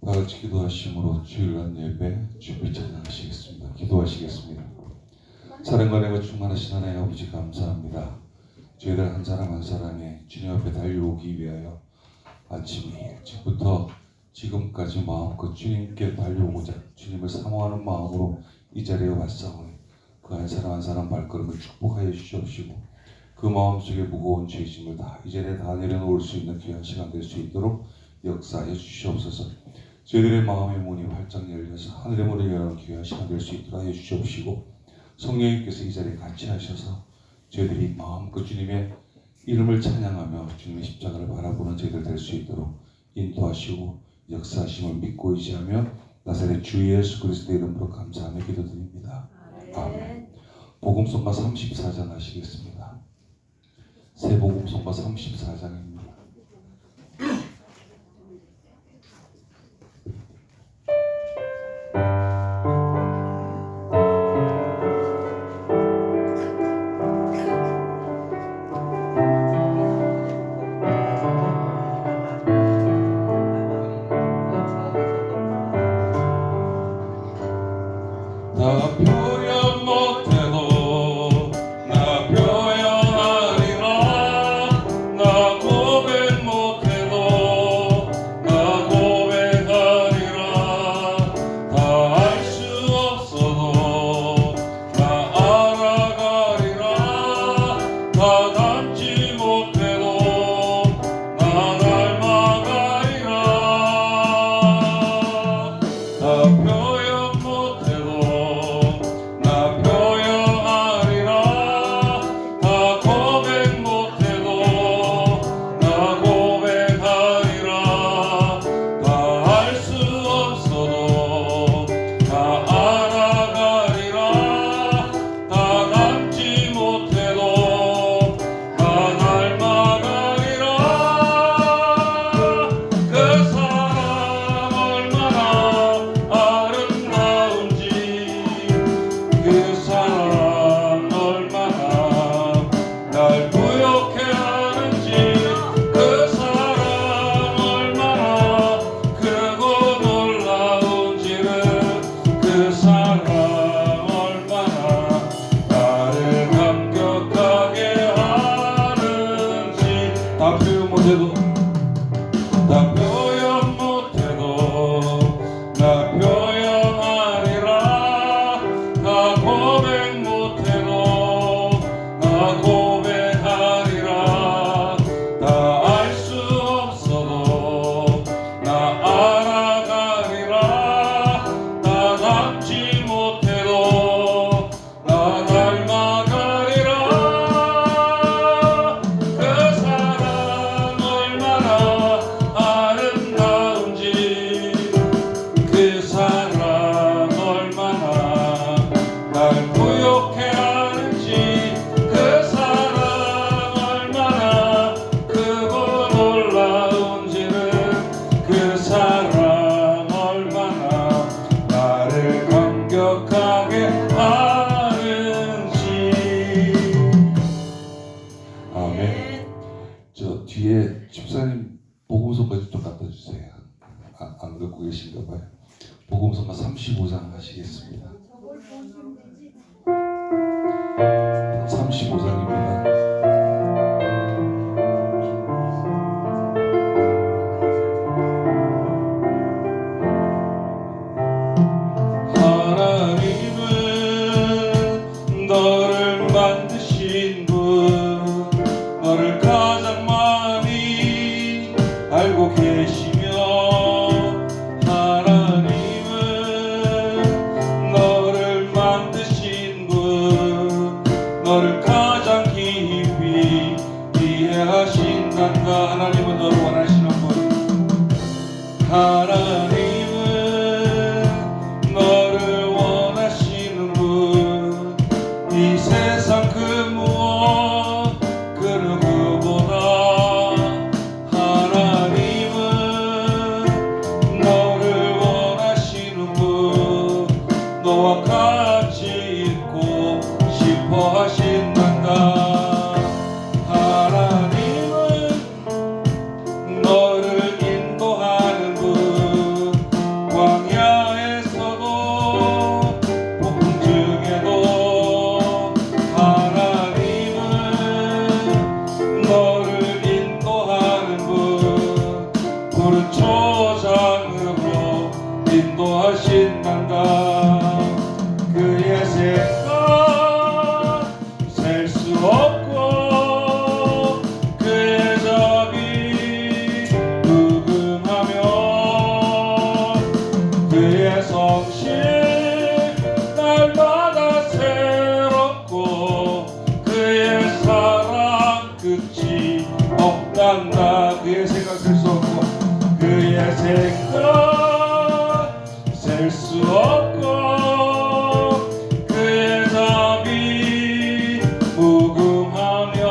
다같이 기도하심으로 주일날 예배 준비 찬양하시겠습니다. 기도하시겠습니다. 사랑과 은혜가 충만하신 하나님 아버지 감사합니다. 저희들 한 사람 한 사람이 주님 앞에 달려오기 위하여 아침 일찍부터 지금까지 마음껏 주님께 달려오고자 주님을 사모하는 마음으로 이 자리에 왔사오니 그 한 사람 한 사람 발걸음을 축복하여 주시옵시고 그 마음속에 무거운 죄짐을 다 이 자리에 다 내려놓을 수 있는 귀한 시간 될 수 있도록 역사하여 주시옵소서. 저희들의 마음의 문이 활짝 열려서 하늘의 문을 여는 귀한 시간 될 수 있도록 하여 주시옵시고 성령님께서 이 자리에 같이 하셔서 저희들이 마음껏 주님의 이름을 찬양하며 주님의 십자가를 바라보는 저희들 될 수 있도록 인도하시고 역사하심을 믿고 의지하며 나사렛 주 예수 그리스도의 이름으로 감사하며 기도드립니다. 아멘. 복음성가 34장 하시겠습니다. 새 복음성가 34장입니다. 안 갖고 계신가 봐요. 복음성가 35장 하시겠습니다. 35장입니다. 하나님은 너를 만드신 분, 너를 가장 많이 알고 계시며, 하나님은 너를 만드신 분, 없단다. 그의 생각 셀 수 없고 그의 생각 셀 수 없고 그의 답이 무궁하며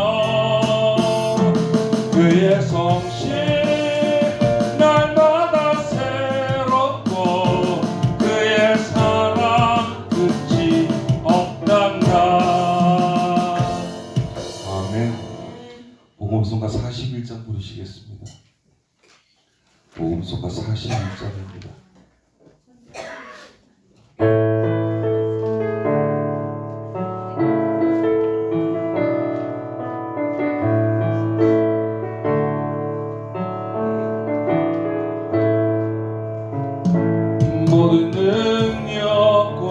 그의 성실 날마다 새롭고 그의 사랑 끝이 없단다. 아멘. 복음송가 41장 부르시겠습니다. 복음송가 41장입니다. 모든 능력과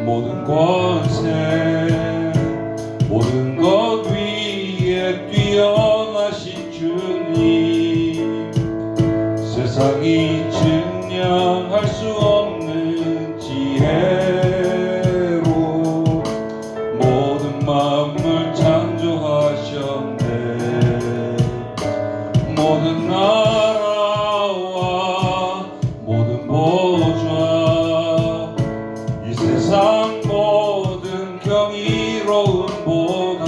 모든 권세 모든 것 위에 뛰어나신 주님 세상이 증량할 수 없는 지혜로 모든 만물 창조하셨네. 모든 나라와 모든 보좌 이 세상 모든 경이로움보다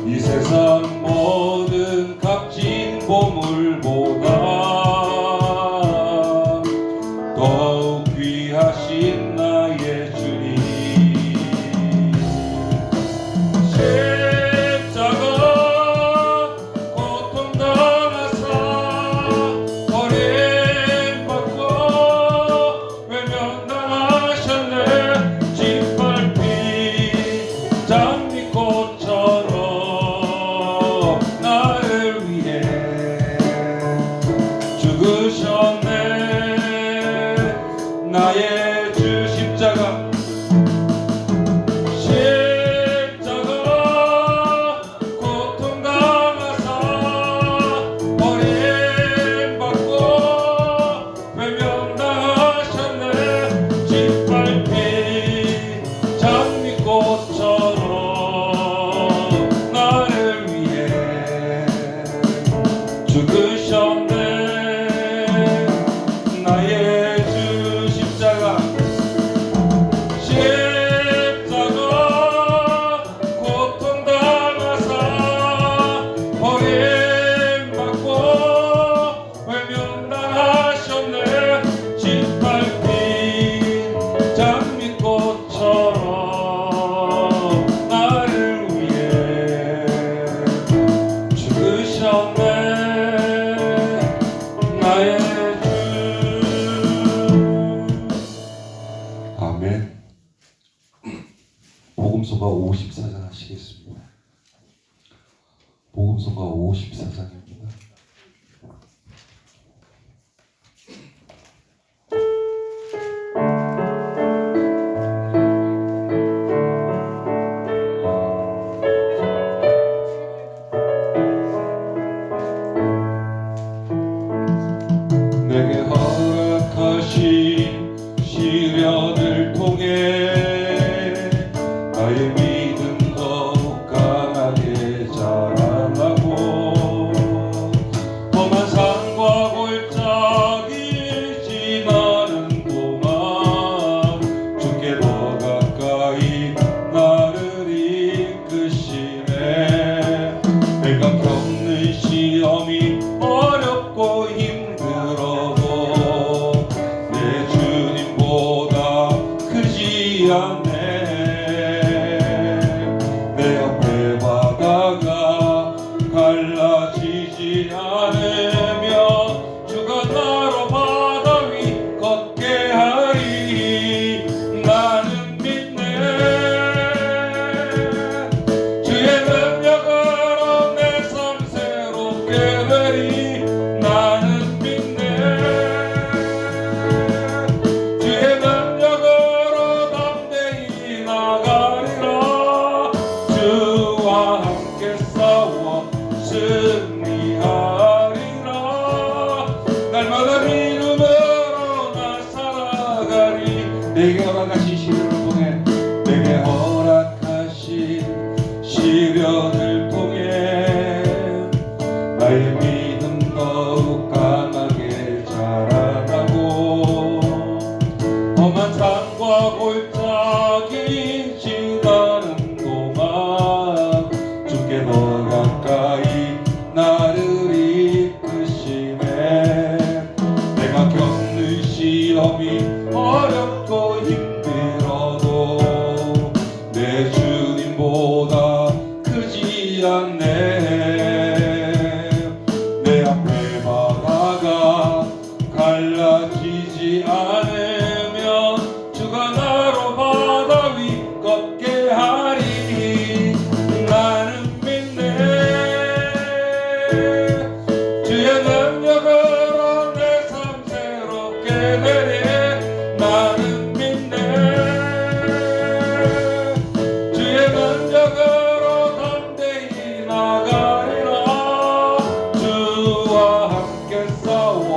이 세상 모든 값진 보물보다 더욱 귀하신 나의 주님. 십자가 고통당하사 버림받고 외면당하셨네. 짓밟힌 장미꽃처럼 나를 위해 죽으셨네. 나의 주 십자가 고통당하사 버림받고 외면당하셨네. 짓밟힌 장미꽃처럼 나를 위해 죽으셨네. 나의 주 십자가 고통당하사 버림받고 외면당하셨네. 짓밟힌 장미꽃처럼 나를 위해 죽으셨네. 나의 주. 아멘. 복음서가 54장 하시겠습니다. 복음서가 54장입니다. 내게 허락하신 시련을 통해 나의 믿음 더욱 강하게 자라나고 하늘보다 크지 않네. 내 앞에 바다가 갈라지지 않으면 주가 나로 바다 위 걷게 하리. 나는 믿네. 주의 능력으로 내 삶 새롭게 되리. 나는 믿네. 주의 능력으로 담대히 나가리라. 주와 함께 싸워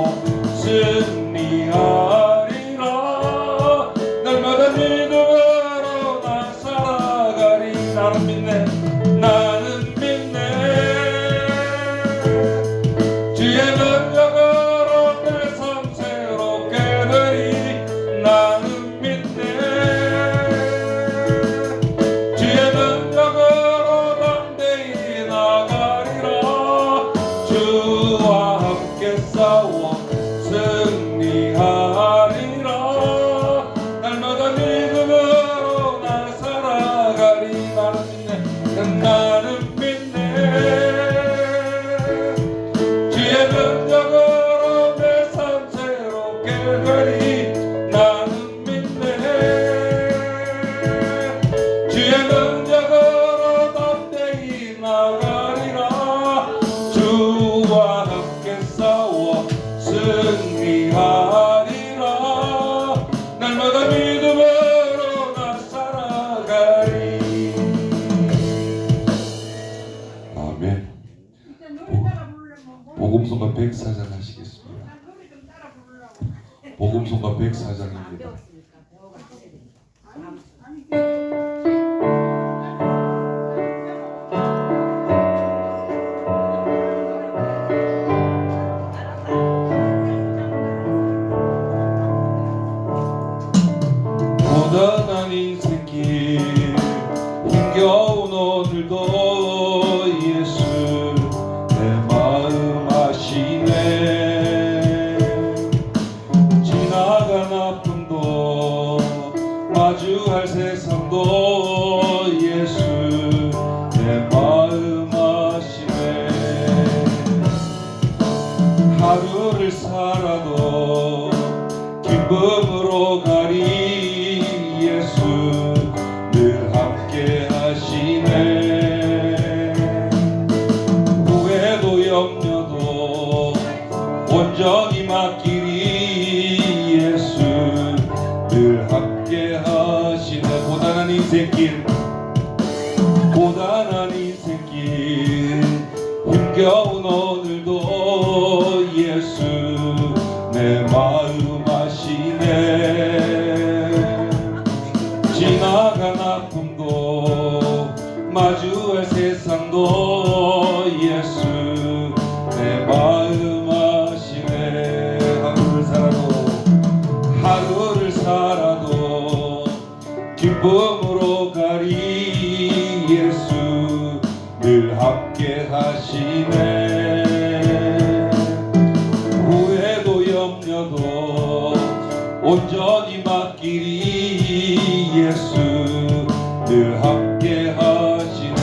승리하리라. 날마다 믿음으로 나 살아가리. 나는 믿네. 나는 믿네. 주의 능력으로 내 삶 새롭게 되리. 나는 믿네. 주의 능력으로 담대히 나가리라. 주와 함께 싸워 승리하리라. 날마다 믿음으로 나 살아가리. 나는 믿네. 나는 믿네. 주의 능력으로 내 삶 새롭게 되리. 나는 믿네. 주의 능력으로 담대히 나가리라. 주와 함께 싸워 승리하리라. 날마다 믿음으로 나 살아가리. 아멘. 일단 노래 따라 부르려면 복음송가 104장 하시겠습니다. 난 노래 좀 따라 부르려고. 복음송가 104장입니다. 아니 고단한 인생길 힘겨운 오늘도 예수 내 마음 아시네. 지나간 아픔도 마주할 세상도 예수 내 마음 아시네. 하루를 살아도 기쁨으로 가리. 예수 늘 함께 하시네. 후회도 염려도 온전히 맡기리. 예수 늘 함께 하시네. 고단한 인생길 고단한 인생길 힘겨운 오늘도 예수 내 마음 아시네. 지나간 아픔도 마주할 세상도 예수 내 마음 아시네. 하루를 살아도 기쁨으로 가리. 예수 늘 함께 하시네. 후회도 염려도 온전히 맡기리. 예수 늘 함께 하시네.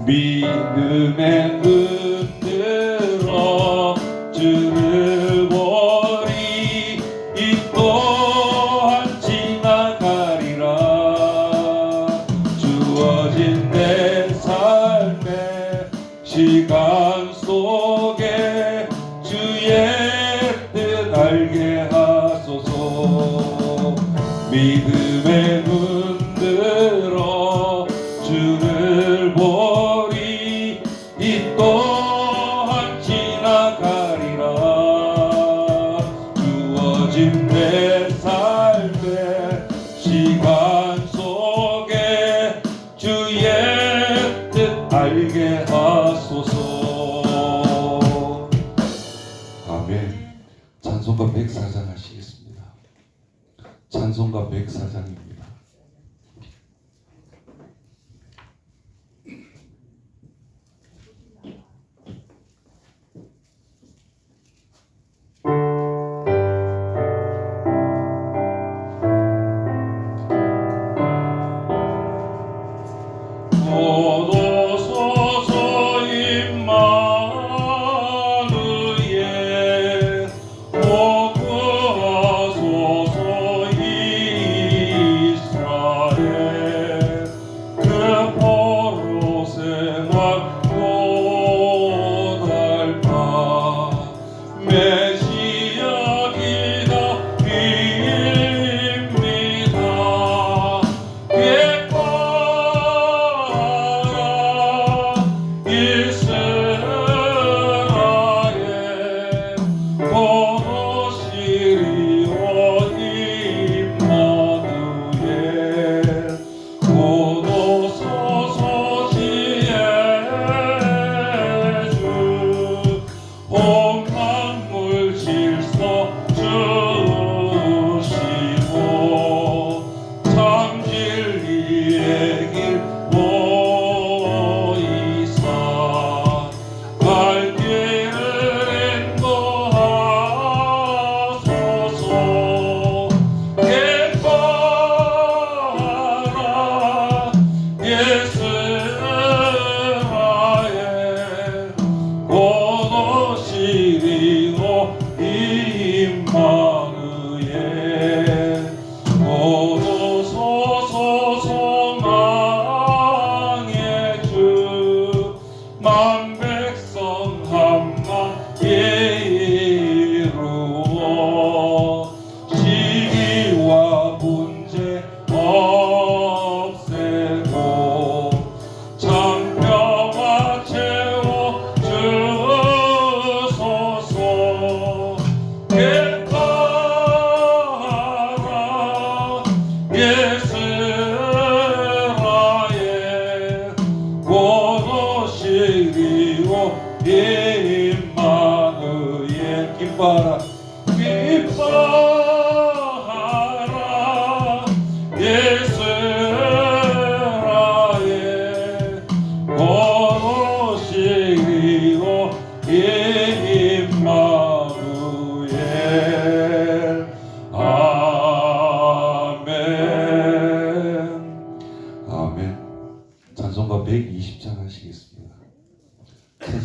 믿음의 눈 들어 주를 보리. 이 또한 지나가리라. 주어진 내 삶의 시간 속에 주의 뜻 알게 하소서. 믿음의 눈 들어 주를 보리. 이 또한 지나가리라. 주어진 내 삶의 시간 속에 주의 뜻 알게 하소서. 아멘. 찬송가 104장 하시겠습니다. 찬송가 104장입니다.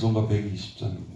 찬송가 120장입니다.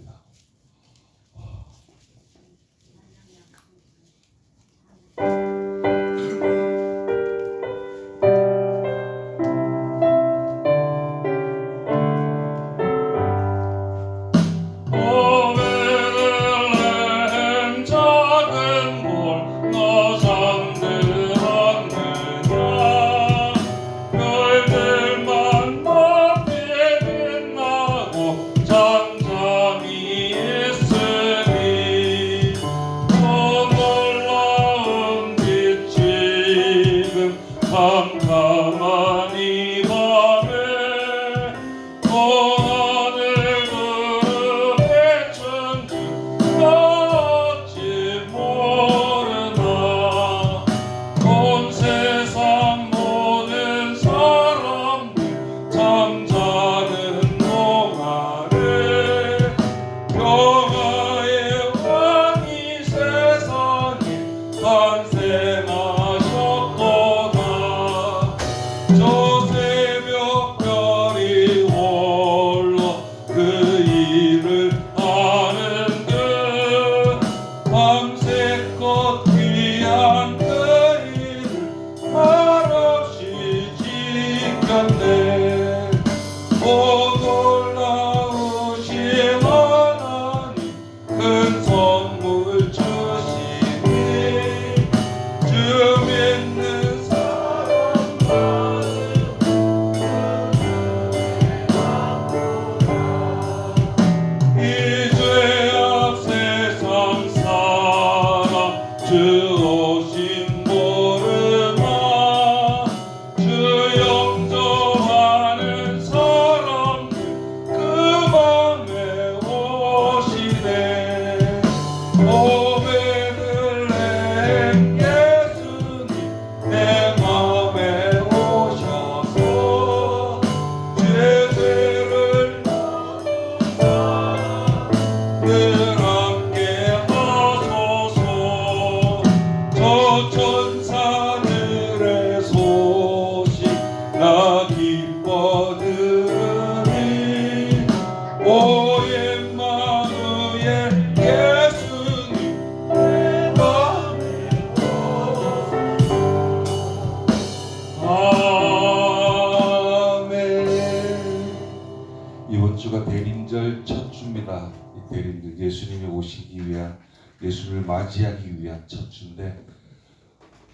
주가 대림절 첫 주입니다. 이 대림절 예수님이 오시기 위한, 예수를 맞이하기 위한 첫 주인데,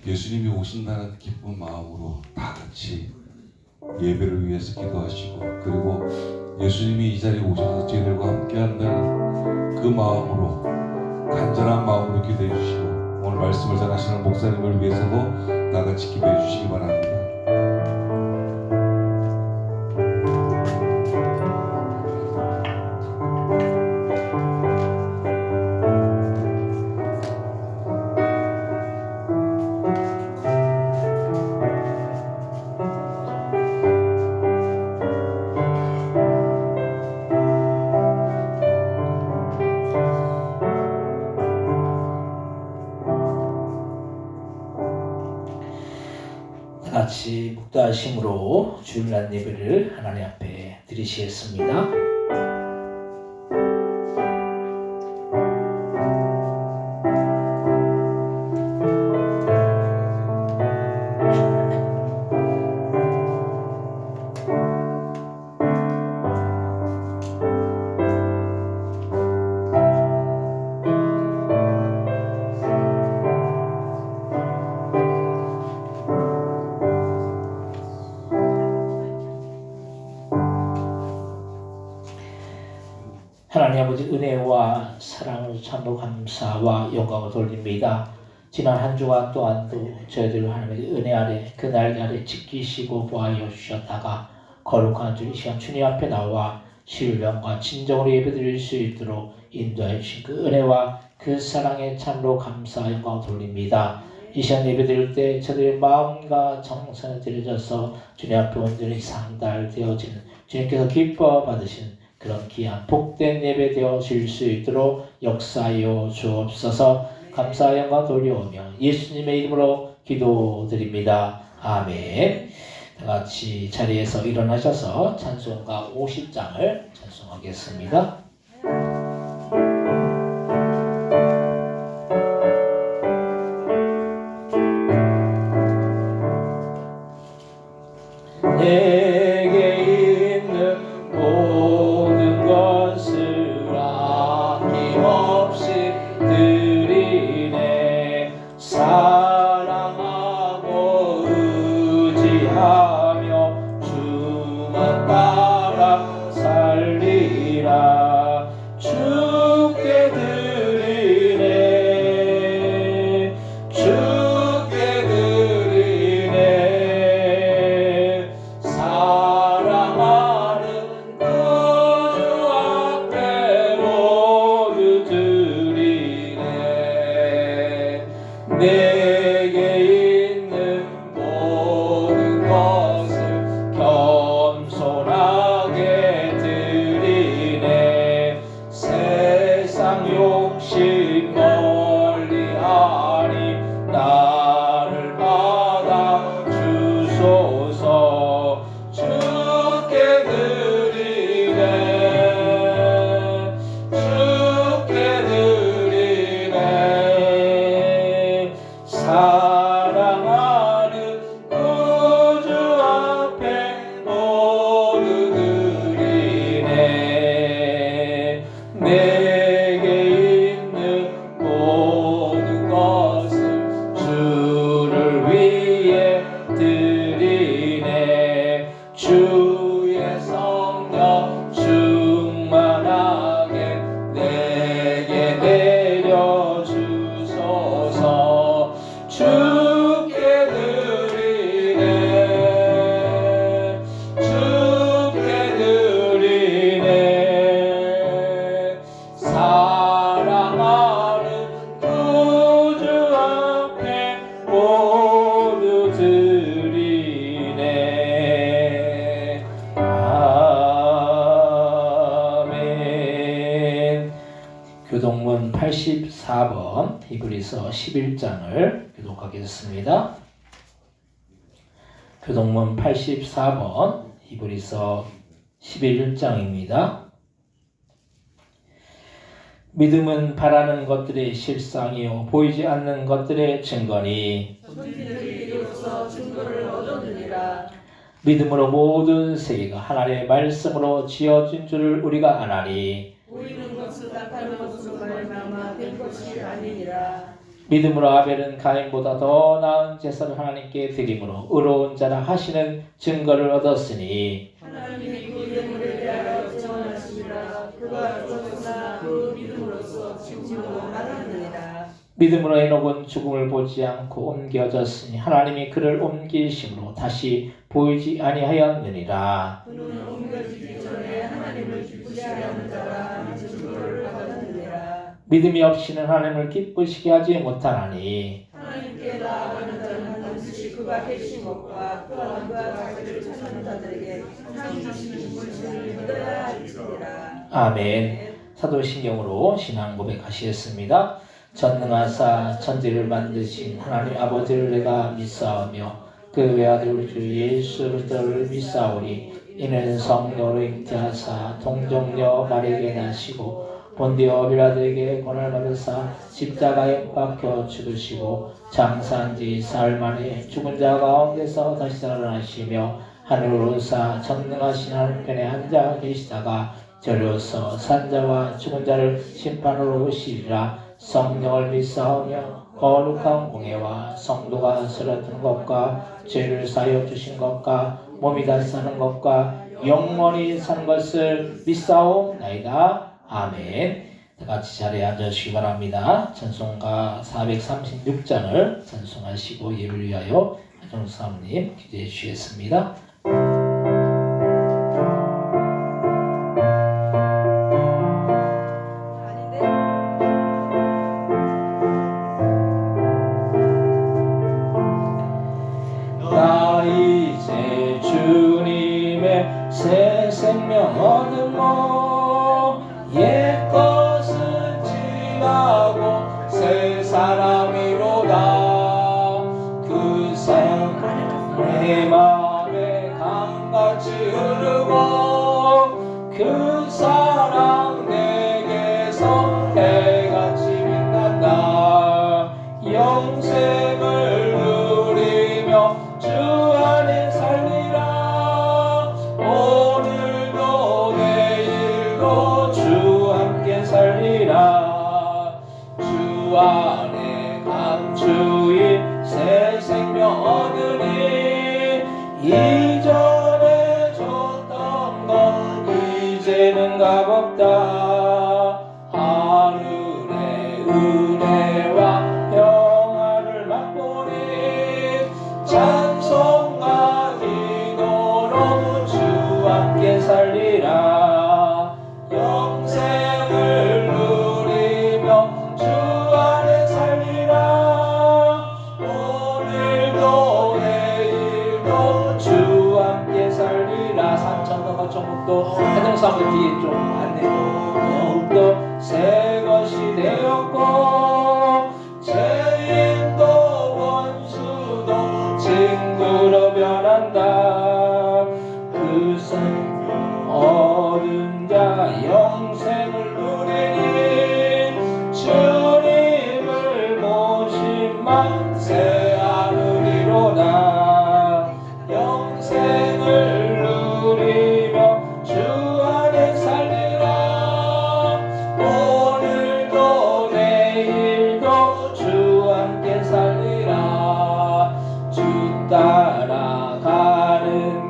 예수님이 오신다는 기쁜 마음으로 다 같이 예배를 위해서 기도하시고, 그리고 예수님이 이 자리에 오셔서 저희들과 함께 한다는 그 마음으로, 간절한 마음으로 기도해 주시고, 오늘 말씀을 전하시는 목사님을 위해서도 다 같이 기도해 주시기 바랍니다. 같이 묵다심으로 주일날 예배를 하나님 앞에 드리시겠습니다. 하나님 아버지 은혜와 사랑을 참으로 감사와 영광을 돌립니다. 지난 한 주간 또한도 저희들 하나님의 은혜 아래 그 날개 아래 지키시고 보하여 주셨다가 거룩한 주 이 시간 주님 앞에 나와 신령과 진정으로 예배드릴 수 있도록 인도해 주신 그 은혜와 그 사랑에 참으로 감사 영광을 돌립니다. 이 시간 예배드릴 때 저들의 마음과 정성이 들여져서 주님 앞에 온전히 상달되어지는 주님께서 기뻐 받으시는 그런 귀한 복된 예배 되어질 수 있도록 역사하여 주옵소서. 감사 영광 돌려오며 예수님의 이름으로 기도드립니다. 아멘. 다 같이 자리에서 일어나셔서 찬송가 50장을 찬송하겠습니다. 내게 있는 모든 것을 아낌없이 드리네. 사랑하고 의지하며 주만 따라 살리라. 주께 드리네. 주께 드리네. 사랑하는 구주 앞에 모두 드리네. 내게 있는 모든 것을 겸손하게 드리네. 세상 욕심 멀리하니 나를 받아 주소서. 주께 드리네. 주께 드리네. 사랑하는 구주 앞에 모두 드리네. 내게 있는 모든 것을 주를 위해 드리네. 주의 성령 충만하게 내게 내려주소서. 주께 드리네. 주께 드리네. 사랑하는 구주 앞에 모두 드리네. 아멘. 교동문 84번 히브리서 11장을 교독하겠습니다. 교동문 84번 히브리서 11장입니다. 믿음은 바라는 것들의 실상이요 보이지 않는 것들의 증거니 선지자들이 이로써 증거를 얻었느니라. 믿음으로 모든 세계가 하나님의 말씀으로 지어진 줄을 우리가 아나니 보이는 것은 나타나는 것으로 말미암아 된 것이 아니니라. 믿음으로 아벨은 가인보다 더 나은 제사를 하나님께 드림으로 의로운 자라 하시는 증거를 얻었으니 하나님이 그 이름을 대하여 증언하시니라. 그가 죽었으나 그 믿음으로써 지금도 살았느니라. 믿음으로 에녹은 죽음을 보지 않고 옮겨졌으니 하나님이 그를 옮기심으로 다시 보이지 아니하였느니라. 그는 옮겨지기 전에 하나님을 기쁘시게 하는 자라 증거를 받았느니라. 믿음이 없이는 하나님을 기쁘시게 하지 못하나니 하나님께 나아가는 자는 반드시 그가 계신 것과 또한 그가 자기를 찾는 자들에게 상 주시는 분을 믿어야 할지니라. 아멘. 사도신경으로 신앙 고백하시겠습니다. 전능하사 천지를 만드신 하나님 아버지를 내가 믿사오며 그 외아들 우리 주 예수 그리스도를 믿사오니 이는 성령으로 잉태하사 동정녀 마리아에게 나시고 본디오 빌라도에게 고난을 받으사 십자가에 박혀 죽으시고 장사한 지 사흘 만에 죽은 자 가운데서 다시 살아나시며 하늘로 오르사 전능하신 하나님 편에 앉아 계시다가 저리로서 산자와 죽은 자를 심판으로 오시리라. 성령을 믿사오며 거룩한 공예와 성도가 쓰러뜨는 것과 죄를 사하여 주신 것과 몸이 다시 사는 것과 영원히 사는 것을 믿사옵나이다. 아멘. 같이 자리에 앉으시기 바랍니다. 찬송가 436장을 찬송하시고 예배를 위하여 하정사님 기도해 주시겠습니다. 나 이제 주님의 새 생명 얻으며 옛 것은 지나고 새 사람이로다. 그 사랑 내 맘에 같이 흐르고 그 사랑 내게서 해같이 빛난다. 영생을 누리며 주 안에 살리라. 오늘도 내일도 주 함께 살리라. 주 안에 감추인 새 생명 얻으니 이전에 줬던 것 이제는 값없다. 하늘의 은혜와 평화를 맛보니 찬송과 기도로 주 함께 살리라. 영생을 누리며 주 안에 살리라. 오늘도 내일도 주 함께 살리라. 산천도가 전국도 해동사물 뒤에 좀 안내고 더욱더 새 것이 되었고 죄인도 원수도 친구로 변한다. 그 산 얻은 자 영생을 누리니 주님을 모심만 새 하늘이로다. 영생을 누리며 주 안에 살리라. 오늘도 내일도 주 함께 살리라. 주 따라가는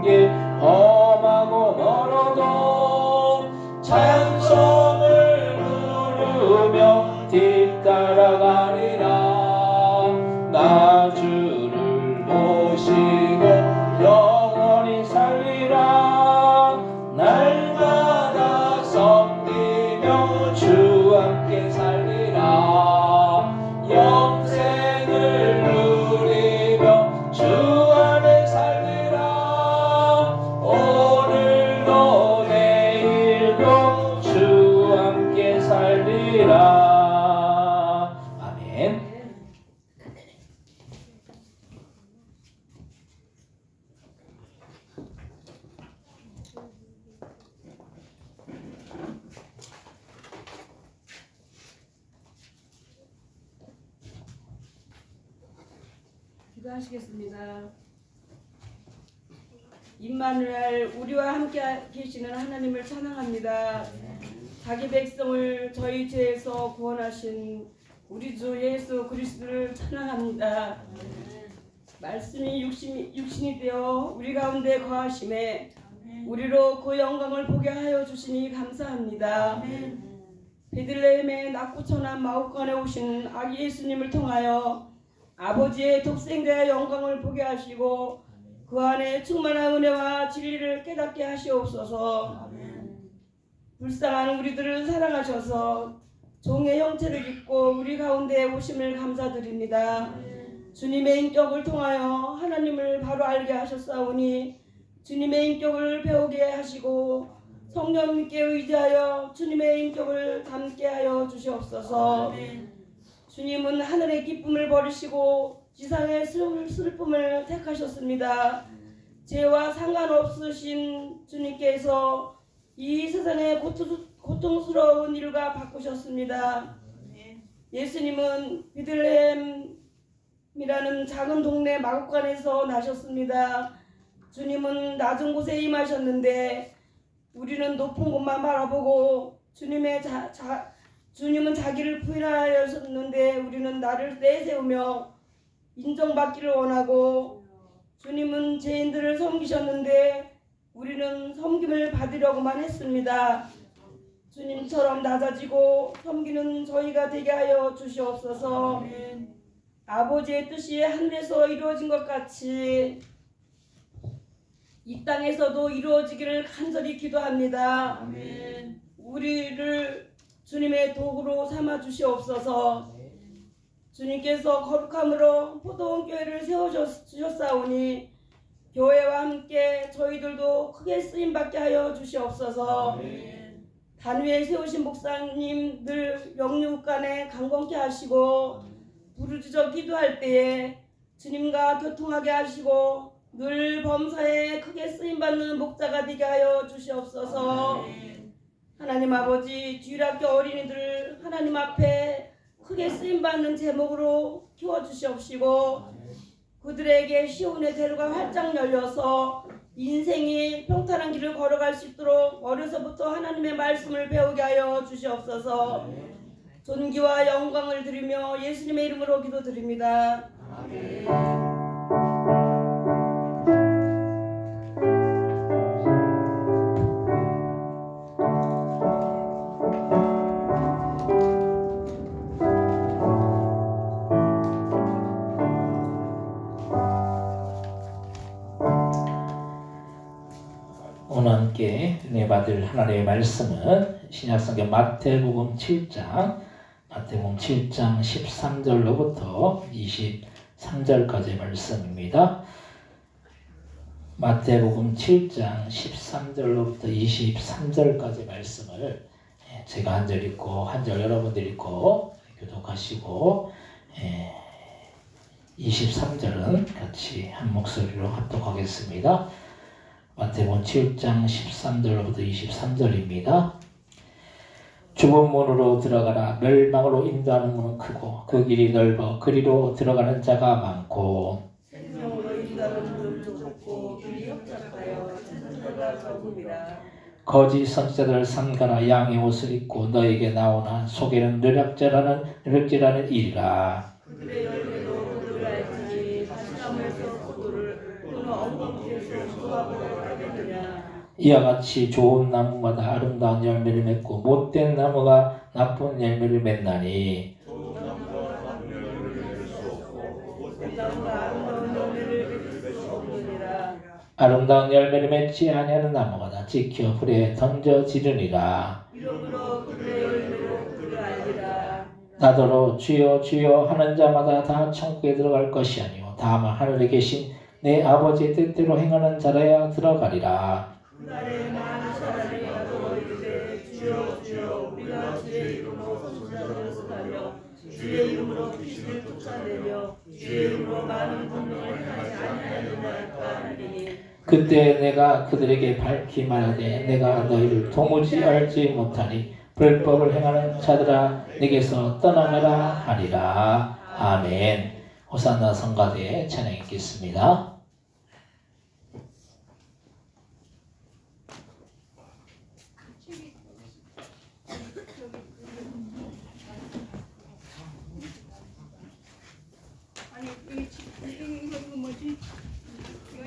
길 험하고 멀어도 찬송을 부르며 뒤따라가리라. 나 주를 모시고 영원히 살리라. 날마다 섬기며 주 함께 살리라. 영생을 누리며 주 안에 살리라. 오늘도 내일도 주 함께 살리라. 아멘. 기도하시겠습니다. 임마누엘 우리와 함께 계시는 하나님을 찬양합니다. 자기 백성을 저희 죄에서 구원하신 우리 주 예수 그리스도를 찬양합니다. 말씀이 육신이 되어 우리 가운데 거하심에 우리로 그 영광을 보게 하여 주시니 감사합니다. 베들레헴의 낮고 천한 마구간에 오신 아기 예수님을 통하여 아버지의 독생자의 영광을 보게 하시고 그 안에 충만한 은혜와 진리를 깨닫게 하시옵소서. 불쌍한 우리들을 사랑하셔서 종의 형체를 입고 우리 가운데 오심을 감사드립니다. 주님의 인격을 통하여 하나님을 바로 알게 하셨사오니 주님의 인격을 배우게 하시고 성령님께 의지하여 주님의 인격을 담게 하여 주시옵소서. 주님은 하늘의 기쁨을 버리시고 지상의 슬픔을 택하셨습니다. 죄와 상관없으신 주님께서 이 세상의 고통스러운 일과 바꾸셨습니다. 예수님은 베들레헴이라는 작은 동네 마구간에서 나셨습니다. 주님은 낮은 곳에 임하셨는데 우리는 높은 곳만 바라보고 주님은 자기를 부인하였는데 우리는 나를 내세우며 인정받기를 원하고 주님은 죄인들을 섬기셨는데 우리는 섬김을 받으려고만 했습니다. 주님처럼 낮아지고 섬기는 저희가 되게 하여 주시옵소서. 아버지의 뜻이 하늘에서 이루어진 것 같이 이 땅에서도 이루어지기를 간절히 기도합니다. 우리를 주님의 도구로 삼아 주시옵소서. 주님께서 거룩함으로 포도원 교회를 세워주셨사오니 교회와 함께 저희들도 크게 쓰임받게 하여 주시옵소서. 단위에 세우신 목사님들 영육간에 강건케 하시고 부르짖어 기도할 때에 주님과 교통하게 하시고 늘 범사에 크게 쓰임받는 목자가 되게 하여 주시옵소서. 하나님 아버지, 주일학교 어린이들 하나님 앞에 크게 쓰임받는 제목으로 키워주시옵시고 그들에게 시온의 대로가 활짝 열려서 인생이 평탄한 길을 걸어갈 수 있도록 어려서부터 하나님의 말씀을 배우게 하여 주시옵소서. 존귀와 영광을 드리며 예수님의 이름으로 기도드립니다. 오늘 함께 은혜 받을 하나님의 말씀은 신약성경 마태복음 7장 13절로부터 23절까지의 말씀입니다. 마태복음 7장 13절로부터 23절까지 말씀을 제가 한 절 읽고 한 절 여러분들 읽고 교독하시고 23절은 같이 한 목소리로 합독하겠습니다. 마태복음 7장 13절로부터 23절입니다. 좁은 문으로 들어가라. 멸망으로 인도하는 문은 크고 그 길이 넓어 그리로 들어가는 자가 많고 생명으로 인도하는 문은 좁고 길이 협착하여 찾는 자가 적음이라. 거짓 선지자들을 삼가라. 양의 옷을 입고 너에게 나오나 속에는 누락질하는 일이라. 그들의 열매로 그들을 알지니 가시나무에서 포도를 또는 엉겅퀴에서 무화과를 따겠느냐. 이와 같이 좋은 나무마다 아름다운 열매를 맺고 못된 나무가 나쁜 열매를 맺나니 나무가 아름다운 열매를 맺을 수 없느니라. 아름다운 열매를 맺지 아니하는 나무가 다 지켜 불에 던져지르니라. 이러므로 그들의 열매로 그들을 알리라. 나더러 주여 주여 하는 자마다 다 천국에 들어갈 것이 아니요 다만 하늘에 계신 내 아버지의 뜻대로 행하는 자라야 들어가리라. 그날에 많은 사람이 나도 이르되 주여 주여 우리가 주의 이름으로 선지자를 쓰다며 주의 이름으로 귀신을 쫓아내며 주의 이름으로 많은 권능을 행하지 아니하느냐 하리니. 그때 내가 그들에게 밝히 말하되 내가 너희를 도무지 알지 못하니 불법을 행하는 자들아 내게서 떠나가라 하리라. 아멘. 호산나 성가대에 찬양 읽겠습니다. 아니 이거 뭐지? 이거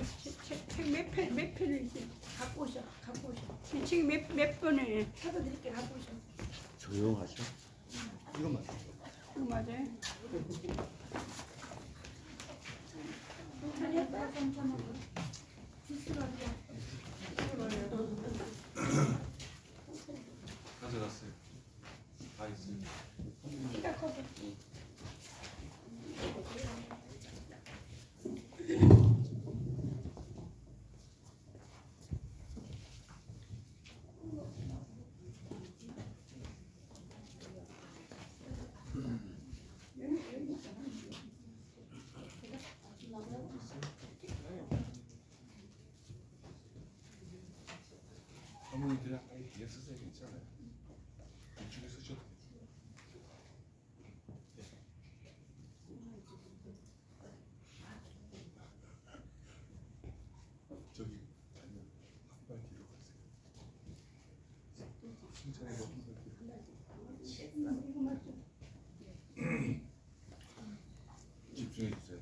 책몇 편을 이렇게 갖고 오셔. 이 책 몇 번을 찾아드릴게 갖고 오셔. 조용하죠? 이거 맞아. 이거 맞아요? 가져갔어요. 다 있어요. 키가 커서. 어머니 그냥 뒤에 쓰세요. 괜찮아요. 이쪽에 쓰셔도 돼요. 저기 아니면 한발 뒤로 가세요. 칭찬해서 한발 뒤로. 집중해 주세요.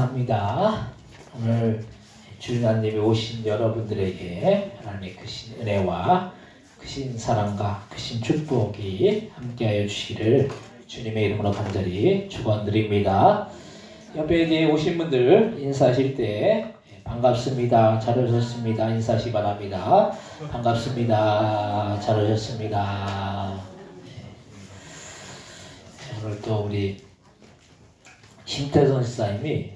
감사합니다. 오늘 주님님이 오신 여러분들에게 하나님의 크신 은혜와 크신 사랑과 크신 축복이 함께하여 주시기를 주님의 이름으로 간절히 축원드립니다. 옆에 오신 분들 인사하실 때 반갑습니다. 잘 오셨습니다. 인사하시기 바랍니다. 반갑습니다. 잘 오셨습니다. 오늘 또 우리 신태선 집사님이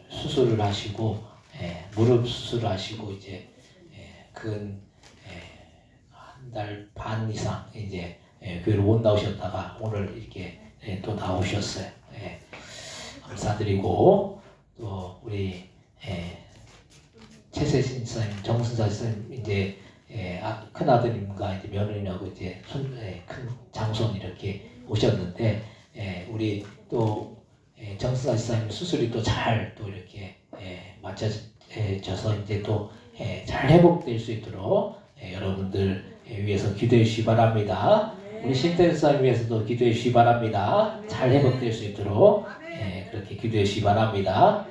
수술을 하시고 무릎 수술을 하시고 이제 근 한 달 반 이상 이제 교회로 못 나오셨다가 오늘 이렇게 또 나오셨어요. 감사드리고 또 우리 최세신 집사님, 정순사 집사님 이제 큰 아드님과 이제 며느리하고 이제 큰 장손 이렇게 오셨는데 우리 또 정순사 집사님 수술이 또 잘 또 이렇게 맞춰져서 이제 또 잘 회복될 수 있도록 여러분들 위해서 기도해 주시기 바랍니다. 우리 신태 집사님 위해서도 기도해 주시기 바랍니다. 잘 회복될 수 있도록 그렇게 기도해 주시기 바랍니다.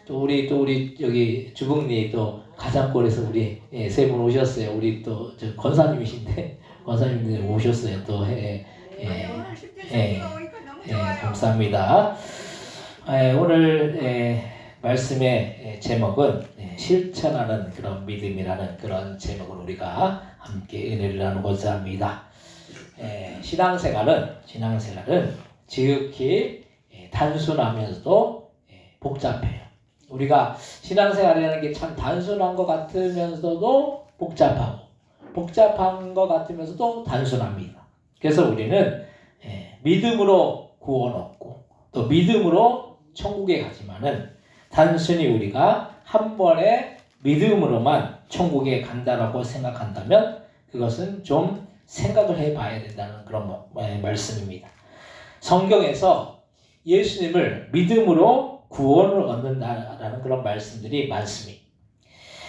또 우리 여기 주북리 또 가장골에서 우리 세 분 오셨어요. 우리 또 저 권사님이신데 권사님들 오셨어요. 또 감사합니다. 오늘 말씀의 제목은 실천하는 그런 믿음이라는 그런 제목으로 우리가 함께 은혜를 나누고자 합니다. 신앙생활은 지극히 단순하면서도 복잡해요. 우리가 신앙생활이라는 게 참 단순한 것 같으면서도 복잡한 것 같으면서도 단순합니다. 그래서 우리는 믿음으로 구원 얻고 또 믿음으로 천국에 가지만은 단순히 우리가 한 번에 믿음으로만 천국에 간다라고 생각한다면 그것은 좀 생각을 해봐야 된다는 그런 말씀입니다. 성경에서 예수님을 믿음으로 구원을 얻는다라는 그런 말씀들이 많습니다.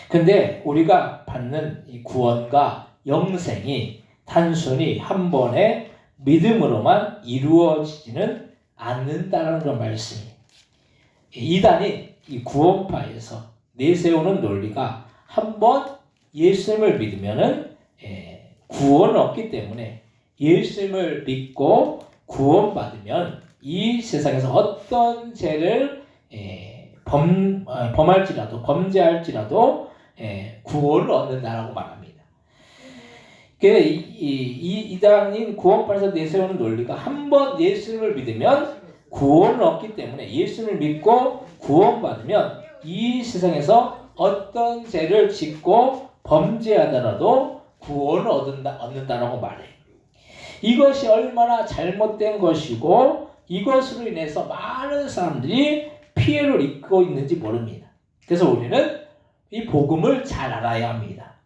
근데 우리가 받는 이 구원과 영생이 단순히 한 번에 믿음으로만 이루어지지는 않는다는 그런 말씀입니다. 이단이 이 구원파에서 내세우는 논리가 한 번 예수님을 믿으면은 구원을 얻기 때문에 예수님을 믿고 구원받으면 이 세상에서 어떤 죄를 범죄할지라도 구원을 얻는다라고 말합니다. 이단인 구원파에서 내세우는 논리가 한 번 예수님을 믿으면 구원을 얻기 때문에 예수님을 믿고 구원받으면 이 세상에서 어떤 죄를 짓고 범죄하더라도 구원을 얻는다라고 말해요. 이것이 얼마나 잘못된 것이고 이것으로 인해서 많은 사람들이 피해를 입고 있는지 모릅니다. 그래서 우리는 이 복음을 잘 알아야 합니다.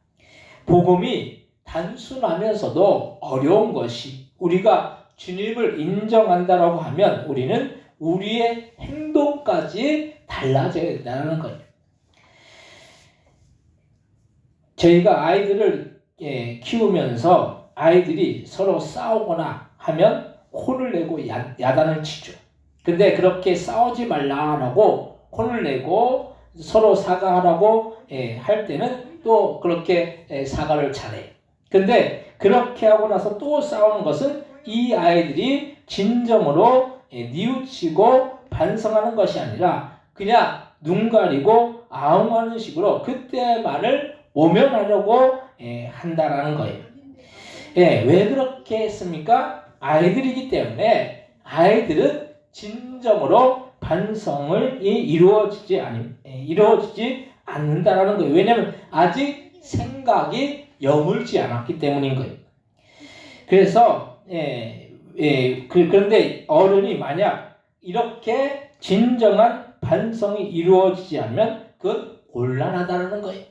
복음이 단순하면서도 어려운 것이 우리가 주님을 인정한다라고 하면 우리는 우리의 행동까지 달라져야 된다는 거예요. 저희가 아이들을 키우면서 아이들이 서로 싸우거나 하면 혼을 내고 야단을 치죠. 근데 그렇게 싸우지 말라라고 혼을 내고 서로 사과하라고 할 때는 또 그렇게 사과를 잘해요. 근데 그렇게 하고 나서 또 싸우는 것은 이 아이들이 진정으로 뉘우치고 반성하는 것이 아니라 그냥 눈 가리고 아웅하는 식으로 그때만을 모면하려고 한다라는 거예요. 왜 그렇게 했습니까? 아이들이기 때문에 아이들은 진정으로 반성을 이루어지지 않는다라는 거예요. 왜냐하면 아직 생각이 여물지 않았기 때문인 거예요. 그래서 그런데 어른이 만약 이렇게 진정한 반성이 이루어지지 않으면 그건 곤란하다는 거예요.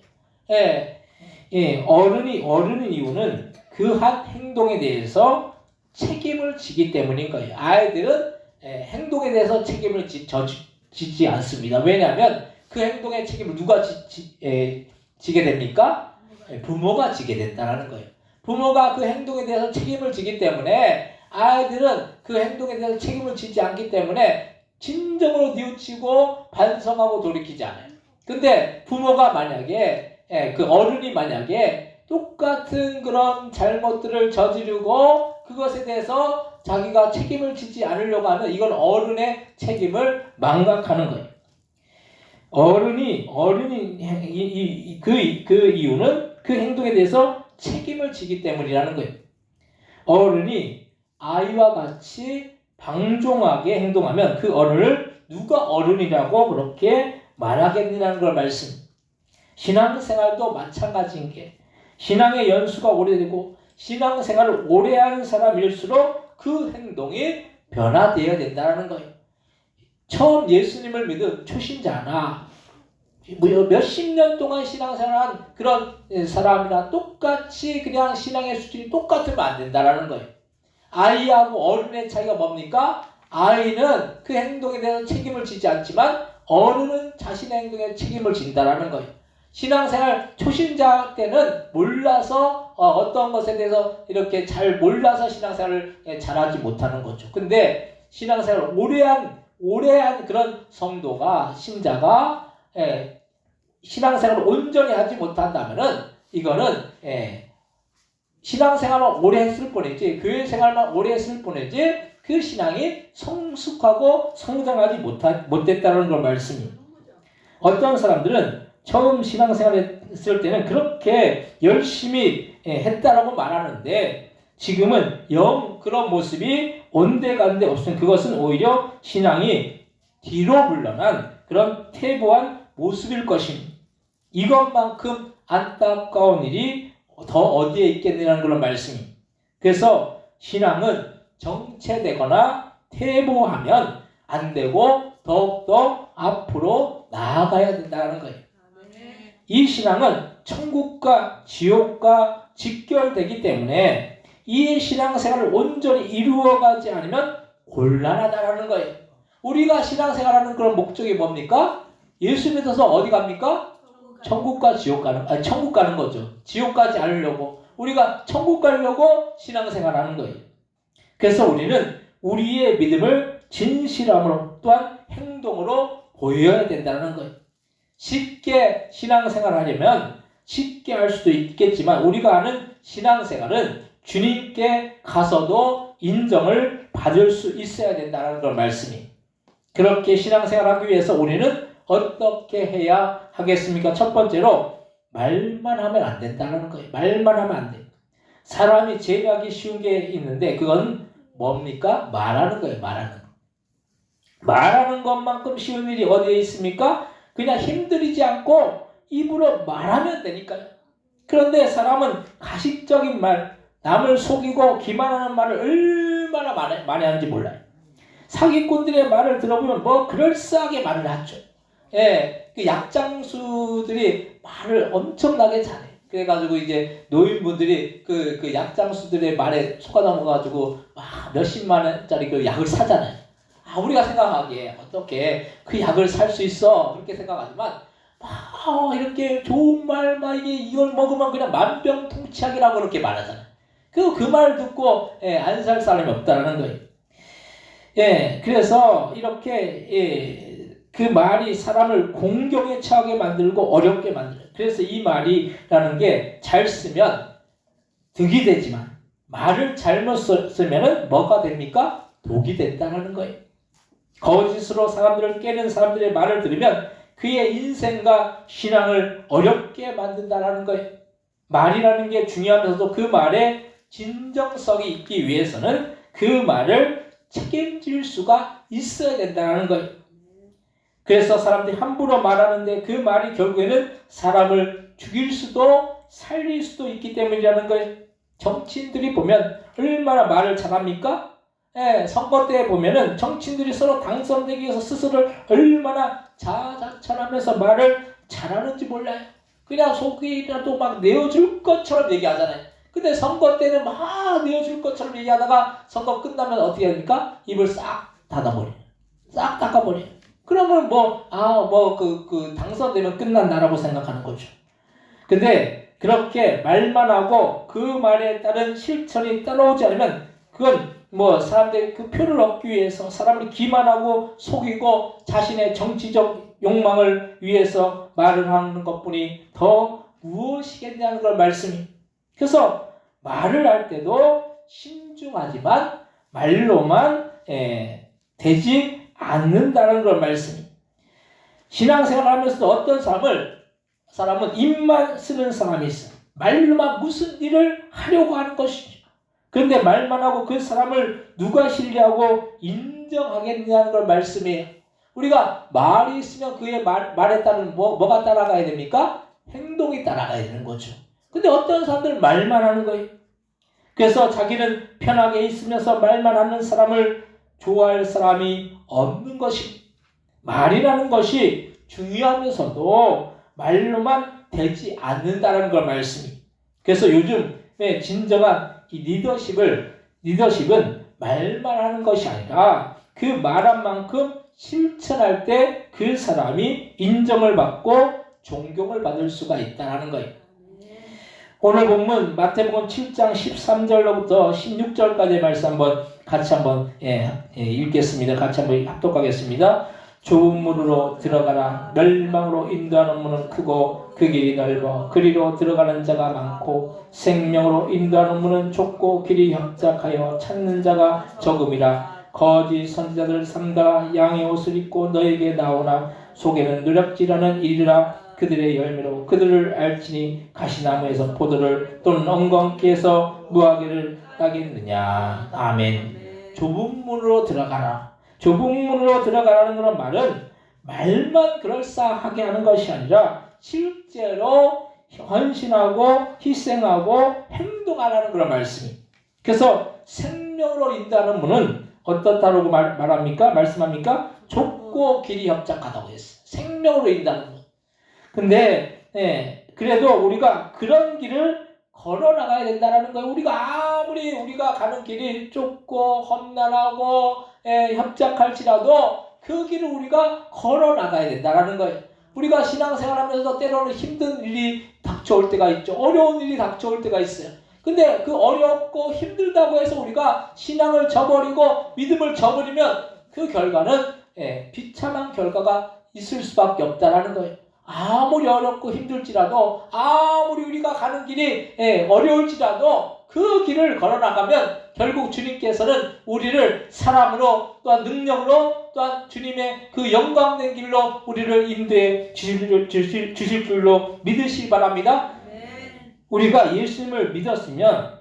어른인 이유는 그 한 행동에 대해서 책임을 지기 때문인 거예요. 아이들은 행동에 대해서 책임을 지지 않습니다. 왜냐하면 그 행동의 책임을 누가 지게 됩니까? 부모가 지게 된다는 거예요. 부모가 그 행동에 대해서 책임을 지기 때문에 아이들은 그 행동에 대해서 책임을 지지 않기 때문에 진정으로 뉘우치고 반성하고 돌이키지 않아요. 근데 부모가 만약에 그 어른이 만약에 똑같은 그런 잘못들을 저지르고 그것에 대해서 자기가 책임을 지지 않으려고 하면 이건 어른의 책임을 망각하는 거예요. 어른이 그 이유는 그 행동에 대해서 책임을 지기 때문이라는 거예요. 어른이 아이와 같이 방종하게 행동하면 그 어른을 누가 어른이라고 그렇게 말하겠느냐는 걸 말씀. 신앙생활도 마찬가지인 게 신앙의 연수가 오래되고 신앙생활을 오래 하는 사람일수록 그 행동이 변화되어야 된다는 거예요. 처음 예수님을 믿은 초신자나 몇십 년 동안 신앙생활한 그런 사람이나 똑같이 그냥 신앙의 수준이 똑같으면 안 된다는 거예요. 아이하고 어른의 차이가 뭡니까? 아이는 그 행동에 대해서 책임을 지지 않지만 어른은 자신의 행동에 책임을 진다라는 거예요. 신앙생활 초신자 때는 몰라서 어떤 것에 대해서 이렇게 잘 몰라서 신앙생활을 잘하지 못하는 거죠. 근데 신앙생활을 오래한 그런 성도가 신자가 신앙생활을 온전히 하지 못한다면은 이거는 신앙생활만 오래 했을 뿐이지 교회 생활만 오래 했을 뿐이지 그 신앙이 성숙하고 성장하지 못했다는 걸 말씀이에요. 어떤 사람들은 처음 신앙생활을 했을 때는 그렇게 열심히 했다라고 말하는데 지금은 영 그런 모습이 온데간데 없으면 그것은 오히려 신앙이 뒤로 물러난 그런 퇴보한 모습일 것입니다. 이것만큼 안타까운 일이 더 어디에 있겠느냐는 그런 말씀입니다. 그래서 신앙은 정체되거나 퇴보하면 안 되고 더욱더 앞으로 나아가야 된다는 거예요. 이 신앙은 천국과 지옥과 직결되기 때문에 이 신앙생활을 온전히 이루어가지 않으면 곤란하다는 거예요. 우리가 신앙생활하는 그런 목적이 뭡니까? 예수 믿어서 어디 갑니까? 천국과 지옥 가는, 천국 가는 거죠. 지옥 가지 않으려고. 우리가 천국 가려고 신앙생활하는 거예요. 그래서 우리는 우리의 믿음을 진실함으로 또한 행동으로 보여야 된다는 거예요. 쉽게 신앙생활을 하려면 쉽게 할 수도 있겠지만 우리가 하는 신앙생활은 주님께 가서도 인정을 받을 수 있어야 된다는 걸 말씀이. 그렇게 신앙생활하기 위해서 우리는 어떻게 해야 하겠습니까? 첫 번째로 말만 하면 안 된다는 거예요. 말만 하면 안 돼요. 사람이 제일 하기 쉬운 게 있는데 그건 뭡니까? 말하는 거예요. 말하는 것만큼 쉬운 일이 어디에 있습니까? 그냥 힘들이지 않고 입으로 말하면 되니까요. 그런데 사람은 가식적인 말, 남을 속이고 기만하는 말을 얼마나 많이 하는지 몰라요. 사기꾼들의 말을 들어보면 뭐 그럴싸하게 말을 하죠. 그 약장수들이 말을 엄청나게 잘해. 그래가지고 이제 노인분들이 그 약장수들의 말에 속아 넘어가지고 막 몇십만 원짜리 그 약을 사잖아요. 우리가 생각하기에 어떻게 그 약을 살 수 있어? 그렇게 생각하지만 이렇게 좋은 말, 이걸 먹으면 그냥 만병통치약이라고 그렇게 말하잖아요. 그 말 듣고 안 살 사람이 없다는 거예요. 그래서 이렇게 그 말이 사람을 공경에 처하게 만들고 어렵게 만들어요. 그래서 이 말이라는 게 잘 쓰면 득이 되지만 말을 잘못 쓰면은 뭐가 됩니까? 독이 된다는 거예요. 거짓으로 사람들을 깨는 사람들의 말을 들으면 그의 인생과 신앙을 어렵게 만든다는 거예요. 말이라는 게 중요하면서도 그 말에 진정성이 있기 위해서는 그 말을 책임질 수가 있어야 된다는 거예요. 그래서 사람들이 함부로 말하는데 그 말이 결국에는 사람을 죽일 수도 살릴 수도 있기 때문이라는 거예요. 정치인들이 보면 얼마나 말을 잘합니까? 선거 때 보면은 정치인들이 서로 당선되기 위해서 스스로를 얼마나 자자찬하면서 말을 잘하는지 몰라요. 그냥 속이라도 막 내어줄 것처럼 얘기하잖아요. 근데 선거 때는 막 내어줄 것처럼 얘기하다가 선거 끝나면 어떻게 합니까? 입을 싹 닫아버려요. 싹 닦아버려요. 그러면 당선되면 끝난다라고 생각하는 거죠. 근데 그렇게 말만 하고 그 말에 따른 실천이 따라오지 않으면 그건 사람들의 그 표를 얻기 위해서 사람을 기만하고 속이고 자신의 정치적 욕망을 위해서 말을 하는 것뿐이 더 무엇이겠냐는 걸 말씀이. 그래서 말을 할 때도 신중하지만 말로만 되지 않는다는 걸 말씀이. 신앙생활을 하면서도 어떤 사람은 입만 쓰는 사람이 있어요. 말로만 무슨 일을 하려고 하는 것이죠. 그런데 말만 하고 그 사람을 누가 신뢰하고 인정하겠냐는 걸 말씀해요. 우리가 말이 있으면 그의 말에 따른 뭐가 따라가야 됩니까? 행동이 따라가야 되는 거죠. 근데 어떤 사람들은 말만 하는 거예요. 그래서 자기는 편하게 있으면서 말만 하는 사람을 좋아할 사람이 없는 것입니다. 말이라는 것이 중요하면서도 말로만 되지 않는다는 걸 말씀이. 그래서 요즘의 진정한 이 리더십은 말만 하는 것이 아니라 그 말한 만큼 실천할 때 그 사람이 인정을 받고 존경을 받을 수가 있다는 거예요. 오늘 본문 마태복음 7장 13절로부터 16절까지의 말씀 같이 한번 읽겠습니다. 같이 한번 합독하겠습니다. 좁은 문으로 들어가라. 멸망으로 인도하는 문은 크고 그 길이 넓어 그리로 들어가는 자가 많고 생명으로 인도하는 문은 좁고 길이 협착하여 찾는 자가 적음이라. 거짓 선지자들 삼가 양의 옷을 입고 너에게 나오나 속에는 누락질하는 이리라. 그들의 열매로 그들을 알지니 가시나무에서 포도를 또는 엉겅퀴에서 무화과를 따겠느냐. 아멘. 좁은 문으로 들어가라. 좁은 문으로 들어가라는 그런 말은 말만 그럴싸하게 하는 것이 아니라 실제로 헌신하고 희생하고 행동하라는 그런 말씀이. 그래서 생명으로 인도하는 문은 어떻다고 말합니까? 말씀합니까? 좁고 길이 협착하다고 했어요. 생명으로 인도하는 문. 근데 그래도 우리가 그런 길을 걸어 나가야 된다는 거예요. 아무리 우리가 가는 길이 좁고 험난하고 협착할지라도 그 길을 우리가 걸어 나가야 된다는 거예요. 우리가 신앙생활하면서 때로는 힘든 일이 닥쳐올 때가 있죠. 어려운 일이 닥쳐올 때가 있어요. 근데 그 어렵고 힘들다고 해서 우리가 신앙을 저버리고 믿음을 저버리면 그 결과는 비참한 결과가 있을 수밖에 없다라는 거예요. 아무리 어렵고 힘들지라도 아무리 우리가 가는 길이 어려울지라도 그 길을 걸어나가면 결국 주님께서는 우리를 사람으로 또한 능력으로 또한 주님의 그 영광된 길로 우리를 인도해 주실 줄로 믿으시기 바랍니다. 우리가 예수님을 믿었으면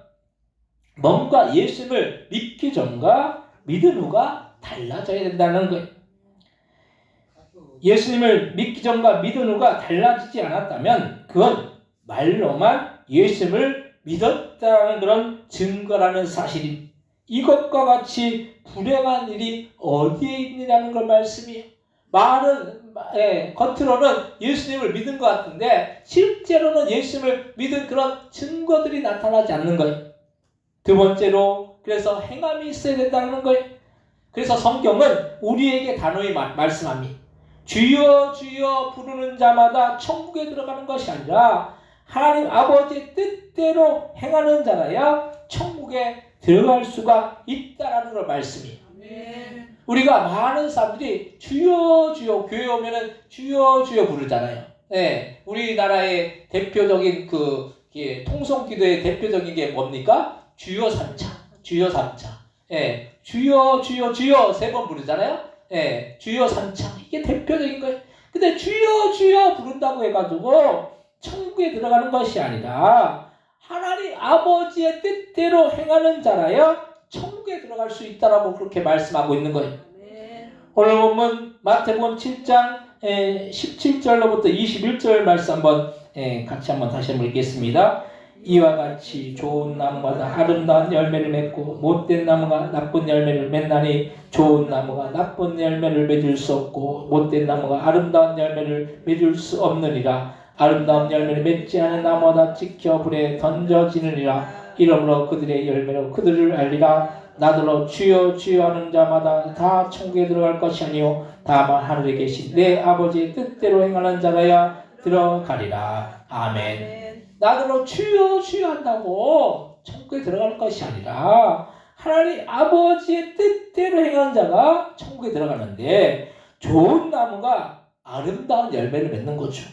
뭔가 예수님을 믿기 전과 믿은 후가 달라져야 된다는 거예요. 예수님을 믿기 전과 믿은 후가 달라지지 않았다면 그건 말로만 예수님을 믿었다는 그런 증거라는 사실입니다. 이것과 같이 불행한 일이 어디에 있느냐는 걸 말씀이에요. 말은 겉으로는 예수님을 믿은 것 같은데 실제로는 예수님을 믿은 그런 증거들이 나타나지 않는 거예요. 두 번째로 그래서 행함이 있어야 된다는 거예요. 그래서 성경은 우리에게 단호히 말씀합니다. 주여 주여 부르는 자마다 천국에 들어가는 것이 아니라 하나님 아버지의 뜻대로 행하는 자라야 천국에 들어갈 수가 있다라는 걸 말씀이에요. 우리가 많은 사람들이 주여 주여 교회 오면은 주여 주여 부르잖아요. 우리나라의 대표적인 통성기도의 대표적인 게 뭡니까? 주여 삼차, 주여 삼차. 주여 주여 주여 3번 부르잖아요. 주여 삼차. 이게 대표적인 거예요. 근데 주여 주여 부른다고 해가지고 천국에 들어가는 것이 아니라 하나님 아버지의 뜻대로 행하는 자라야 천국에 들어갈 수 있다라고 그렇게 말씀하고 있는 거예요. 오늘 보면 마태복음 7장 17절로부터 21절 말씀 같이 다시 한번 읽겠습니다. 이와 같이 좋은 나무가 아름다운 열매를 맺고 못된 나무가 나쁜 열매를 맺나니 좋은 나무가 나쁜 열매를 맺을 수 없고 못된 나무가 아름다운 열매를 맺을 수 없느니라. 아름다운 열매를 맺지 않은 나무마다 찍혀 불에 던져지느니라. 이러므로 그들의 열매로 그들을 알리라. 나더러 주여 주여 하는 자마다 다 천국에 들어갈 것이 아니요 다만 하늘에 계신 내 아버지의 뜻대로 행하는 자라야 들어가리라. 아멘. 나더러 주여 주여 한다고 천국에 들어갈 것이 아니라 하나님 아버지의 뜻대로 행하는 자가 천국에 들어가는데 좋은 나무가 아름다운 열매를 맺는 거죠.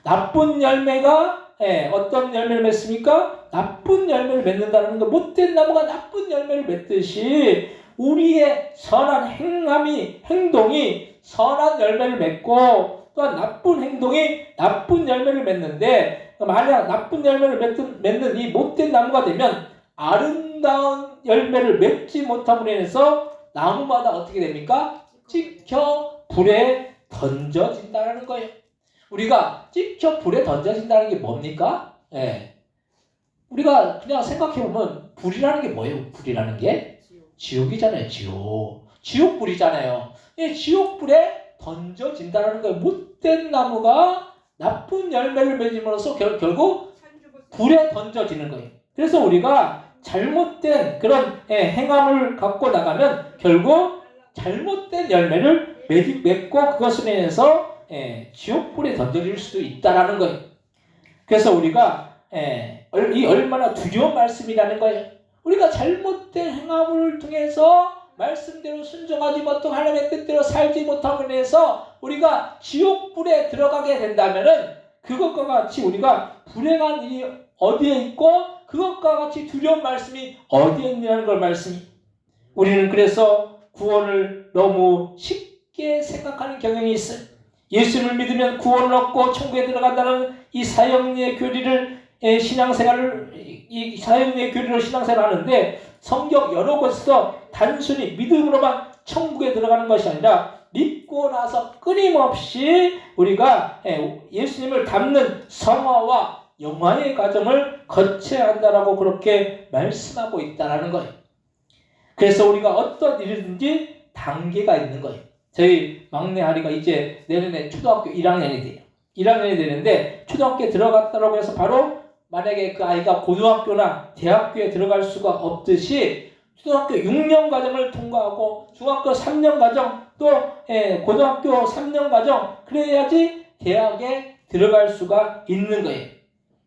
나쁜 열매가 어떤 열매를 맺습니까? 나쁜 열매를 맺는다는 거. 못된 나무가 나쁜 열매를 맺듯이 우리의 선한 행동이 선한 열매를 맺고 또한 나쁜 행동이 나쁜 열매를 맺는데 만약 나쁜 열매를 맺는 이 못된 나무가 되면 아름다운 열매를 맺지 못함으로 인해서 나무마다 어떻게 됩니까? 찍혀 불에 던져진다는 거예요. 우리가 찍혀 불에 던져진다는 게 뭡니까? 우리가 그냥 생각해보면 불이라는 게 뭐예요? 불이라는 게? 지옥이잖아요. 지옥불이잖아요. 지옥불에 던져진다는 거예요. 못된 나무가 나쁜 열매를 맺음으로써 결국 불에 던져지는 거예요. 그래서 우리가 잘못된 그런 행함을 갖고 나가면 결국 잘못된 열매를 맺고 그것으로 인해서 지옥불에 던져질 수도 있다라는 거예요. 그래서 우리가 이 얼마나 두려운 말씀이라는 거예요. 우리가 잘못된 행함을 통해서 말씀대로 순종하지 못하고 하나님의 뜻대로 살지 못함으로 인해서 우리가 지옥불에 들어가게 된다면은 그것과 같이 우리가 불행한 일이 어디에 있고 그것과 같이 두려운 말씀이 어디에 있냐는 걸 말씀이. 우리는 그래서 구원을 너무 쉽게 생각하는 경향이 있어요. 예수를 믿으면 구원을 얻고 천국에 들어간다는 이 사형리의 교리를 신앙생활을 하는데 성경 여러 곳에서 단순히 믿음으로만 천국에 들어가는 것이 아니라 믿고 나서 끊임없이 우리가 예수님을 닮는 성화와 영화의 과정을 거쳐야 한다라고 그렇게 말씀하고 있다라는 거예요. 그래서 우리가 어떤 일이든지 단계가 있는 거예요. 저희 막내 아리가 이제 내년에 초등학교 1학년이 돼요. 1학년이 되는데 초등학교에 들어갔다고 해서 바로 만약에 그 아이가 고등학교나 대학교에 들어갈 수가 없듯이 초등학교 6년 과정을 통과하고 중학교 3년 과정 또 고등학교 3년 과정 그래야지 대학에 들어갈 수가 있는 거예요.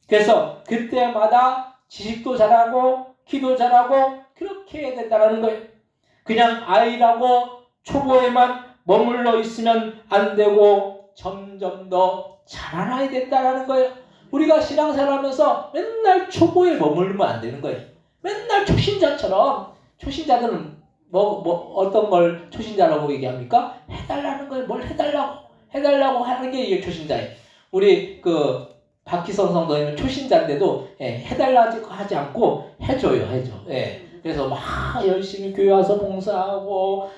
그래서 그때마다 지식도 잘하고 키도 잘하고 그렇게 해야 된다는 거예요. 그냥 아이라고 초보에만 머물러 있으면 안 되고 점점 더 자라나야 된다는 거예요. 우리가 신앙생활하면서 맨날 초보에 머물면 안 되는 거예요. 맨날 초신자처럼 초신자들은 어떤 걸 초신자라고 얘기합니까? 해달라는 거예요. 뭘 해달라고 하는 게 이게 초신자예요. 우리 박희성 성도님은 초신자인데도 해달라고 하지 않고 해줘. 그래서 막 열심히 교회 와서 봉사하고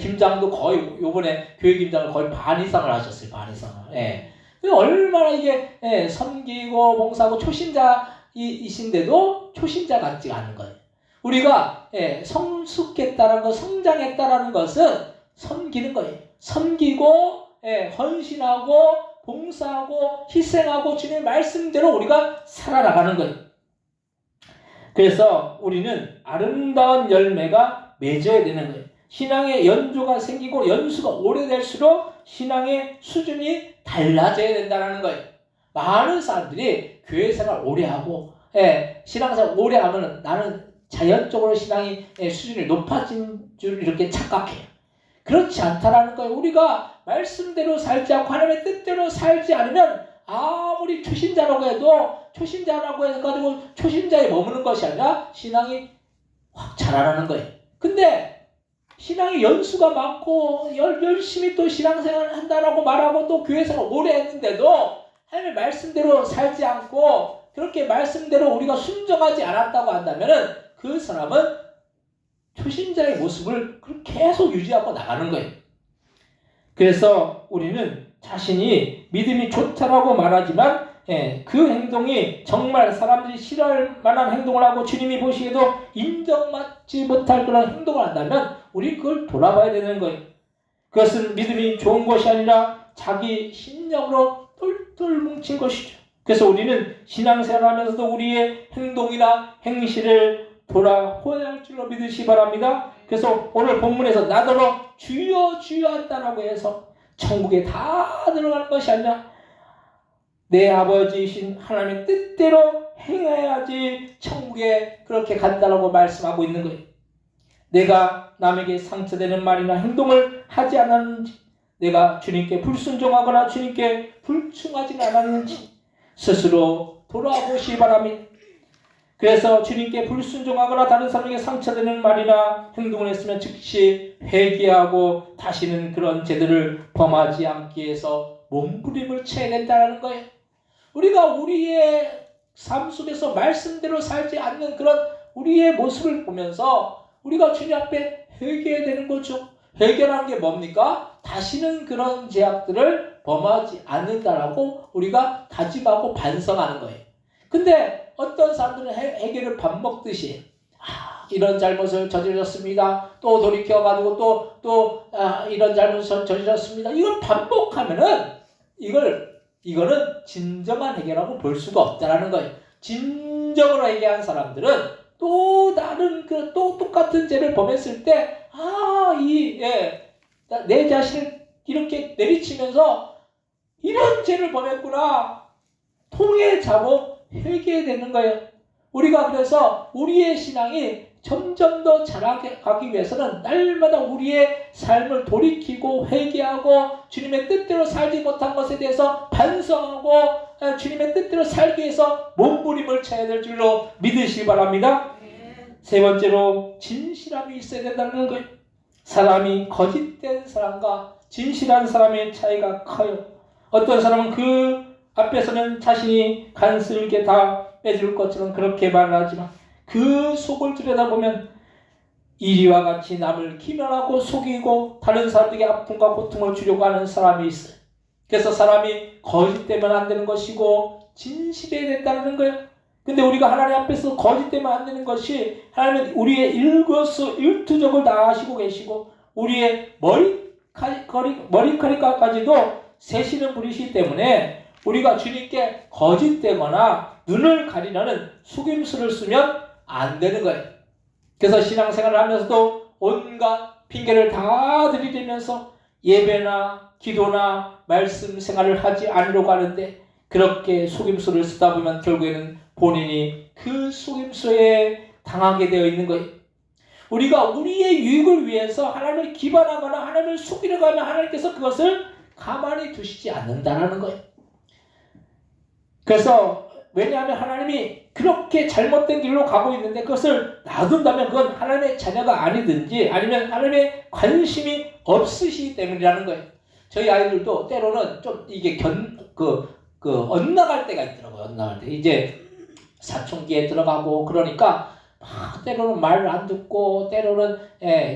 김장도 거의 요번에 교회 김장을 거의 반 이상을 하셨어요. 반 이상을. 얼마나 이게 섬기고 봉사하고 초신자이신데도 초신자 같지가 않은 거예요. 우리가 성숙했다는 것, 성장했다는 것은 섬기는 거예요. 섬기고 헌신하고 봉사하고 희생하고 주님의 말씀대로 우리가 살아나가는 거예요. 그래서 우리는 아름다운 열매가 맺어야 되는 거예요. 신앙의 연조가 생기고 연수가 오래될수록 신앙의 수준이 달라져야 된다는 거예요. 많은 사람들이 교회 생활 오래 하고 신앙생활 오래 하면 나는 자연적으로 신앙의 수준이 높아진 줄 이렇게 착각해요. 그렇지 않다라는 거예요. 우리가 말씀대로 살지 않고 하나님의 뜻대로 살지 않으면 아무리 초신자라고 해도 초신자라고 해가지고 초신자에 머무는 것이 아니라 신앙이 확 자라나는 거예요. 근데 신앙의 연수가 많고 열심히 또 신앙생활을 한다라고 말하고 또 교회생활 오래 했는데도 하나님의 말씀대로 살지 않고 그렇게 말씀대로 우리가 순종하지 않았다고 한다면은 그 사람은 초신자의 모습을 계속 유지하고 나가는 거예요. 그래서 우리는 자신이 믿음이 좋다라고 말하지만 그 행동이 정말 사람들이 싫어할 만한 행동을 하고 주님이 보시기에도 인정받지 못할 그런 행동을 한다면 우리 그걸 돌아봐야 되는 거예요. 그것은 믿음이 좋은 것이 아니라 자기 신념으로 똘똘 뭉친 것이죠. 그래서 우리는 신앙생활을 하면서도 우리의 행동이나 행실을 돌아보아야 할 줄로 믿으시기 바랍니다. 그래서 오늘 본문에서 나더러 주여 주여 한다라고 해서 천국에 다 들어가는 것이 아니라 내 아버지이신 하나님의 뜻대로 행해야지 천국에 그렇게 간다라고 말씀하고 있는 거예요. 내가 남에게 상처되는 말이나 행동을 하지 않았는지, 내가 주님께 불순종하거나 주님께 불충하지 않았는지 스스로 돌아보시기 바랍니다. 그래서 주님께 불순종하거나 다른 사람에게 상처되는 말이나 행동을 했으면 즉시 회개하고 다시는 그런 죄들을 범하지 않기 위해서 몸부림을 쳐야 된다는 거예요. 우리가 우리의 삶 속에서 말씀대로 살지 않는 그런 우리의 모습을 보면서 우리가 주님 앞에 회개해야 되는 거죠. 회개라는 게 뭡니까? 다시는 그런 죄악들을 범하지 않는다라고 우리가 다짐하고 반성하는 거예요. 근데 어떤 사람들은 회개를 밥 먹듯이 이런 잘못을 저질렀습니다. 또 돌이켜가지고 또 이런 잘못을 저질렀습니다. 이걸 반복하면은 이거는 진정한 회개라고 볼 수가 없다라는 거예요. 진정으로 회개한 사람들은 또 다른 또 똑같은 죄를 범했을 때 내 자신을 이렇게 내리치면서 이런 죄를 범했구나 통에 잡고 회개되는 거예요. 우리가 그래서 우리의 신앙이 점점 더 자라게 가기 위해서는 날마다 우리의 삶을 돌이키고 회개하고 주님의 뜻대로 살지 못한 것에 대해서 반성하고 주님의 뜻대로 살기 위해서 몸부림을 쳐야 될 줄로 믿으시기 바랍니다. 세 번째로 진실함이 있어야 된다는 거예요. 사람이 거짓된 사람과 진실한 사람의 차이가 커요. 어떤 사람은 그 앞에서는 자신이 간슬게 다 빼줄 것처럼 그렇게 말하지만 그 속을 들여다보면 이리와 같이 남을 기만하고 속이고 다른 사람들에게 아픔과 고통을 주려고 하는 사람이 있어요. 그래서 사람이 거짓되면 안 되는 것이고 진실해야 된다는 거예요. 근데 우리가 하나님 앞에서 거짓되면 안 되는 것이 하나님은 우리의 일거수일투족을 다 아시고 계시고 우리의 머리카락까지도 세시는 분이시기 때문에 우리가 주님께 거짓되거나 눈을 가리려는 속임수를 쓰면 안 되는 거예요. 그래서 신앙생활을 하면서도 온갖 핑계를 다 들이대면서 예배나 기도나 말씀 생활을 하지 않으려고 하는데 그렇게 속임수를 쓰다 보면 결국에는 본인이 그 속임수에 당하게 되어 있는 거예요. 우리가 우리의 유익을 위해서 하나님을 기반하거나 하나님을 속이려고 하면 하나님께서 그것을 가만히 두시지 않는다는 거예요. 그래서 왜냐하면 하나님이 그렇게 잘못된 길로 가고 있는데 그것을 놔둔다면 그건 하나님의 자녀가 아니든지 아니면 하나님의 관심이 없으시기 때문이라는 거예요. 저희 아이들도 때로는 좀 이게 엇나갈 때가 있더라고요. 엇나갈 때. 이제 사춘기에 들어가고 그러니까 때로는 말을 안 듣고 때로는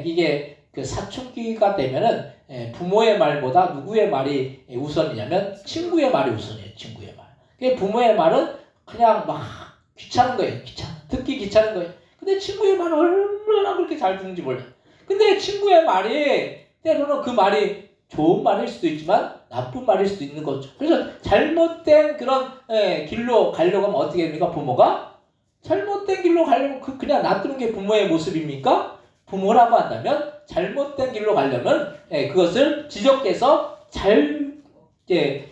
이게 그 사춘기가 되면은 부모의 말보다 누구의 말이 우선이냐면 친구의 말이 우선이에요. 친구의 말. 부모의 말은 그냥 막 귀찮은 거예요. 듣기 귀찮은 거예요. 근데 친구의 말은 얼마나 그렇게 잘 듣는지 몰라요. 근데 친구의 말이 때로는 그 말이 좋은 말일 수도 있지만 나쁜 말일 수도 있는 거죠. 그래서 잘못된 그런 길로 가려고 하면 어떻게 됩니까? 부모가 잘못된 길로 가려면 그냥 놔두는 게 부모의 모습입니까? 부모라고 한다면 잘못된 길로 가려면 그것을 지적해서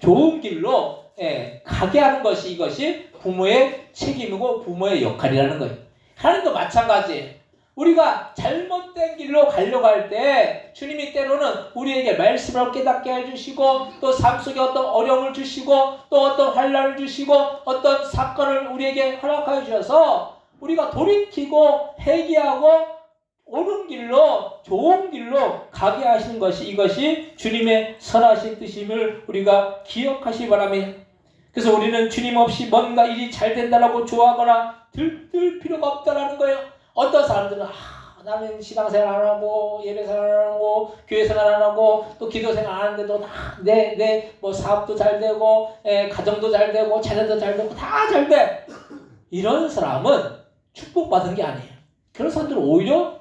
좋은 길로 가게 하는 것이 이것이 부모의 책임이고 부모의 역할이라는 거예요. 하나님도 마찬가지예요. 우리가 잘못된 길로 가려고 할 때 주님이 때로는 우리에게 말씀을 깨닫게 해주시고 또 삶 속에 어떤 어려움을 주시고 또 어떤 환난을 주시고 어떤 사건을 우리에게 허락하여 주셔서 우리가 돌이키고 회개하고 옳은 길로 좋은 길로 가게 하시는 것이 이것이 주님의 선하신 뜻임을 우리가 기억하시기 바랍니다. 그래서 우리는 주님 없이 뭔가 일이 잘 된다라고 좋아하거나 들뜰 필요가 없다라는 거예요. 어떤 사람들은 나는 신앙생활 안 하고 예배생활 안 하고 교회생활 안 하고 또 기도생활 안 하는데도 내 사업도 잘 되고 가정도 잘 되고 자녀도 잘 되고 다 잘 돼. 이런 사람은 축복받은 게 아니에요. 그런 사람들은 오히려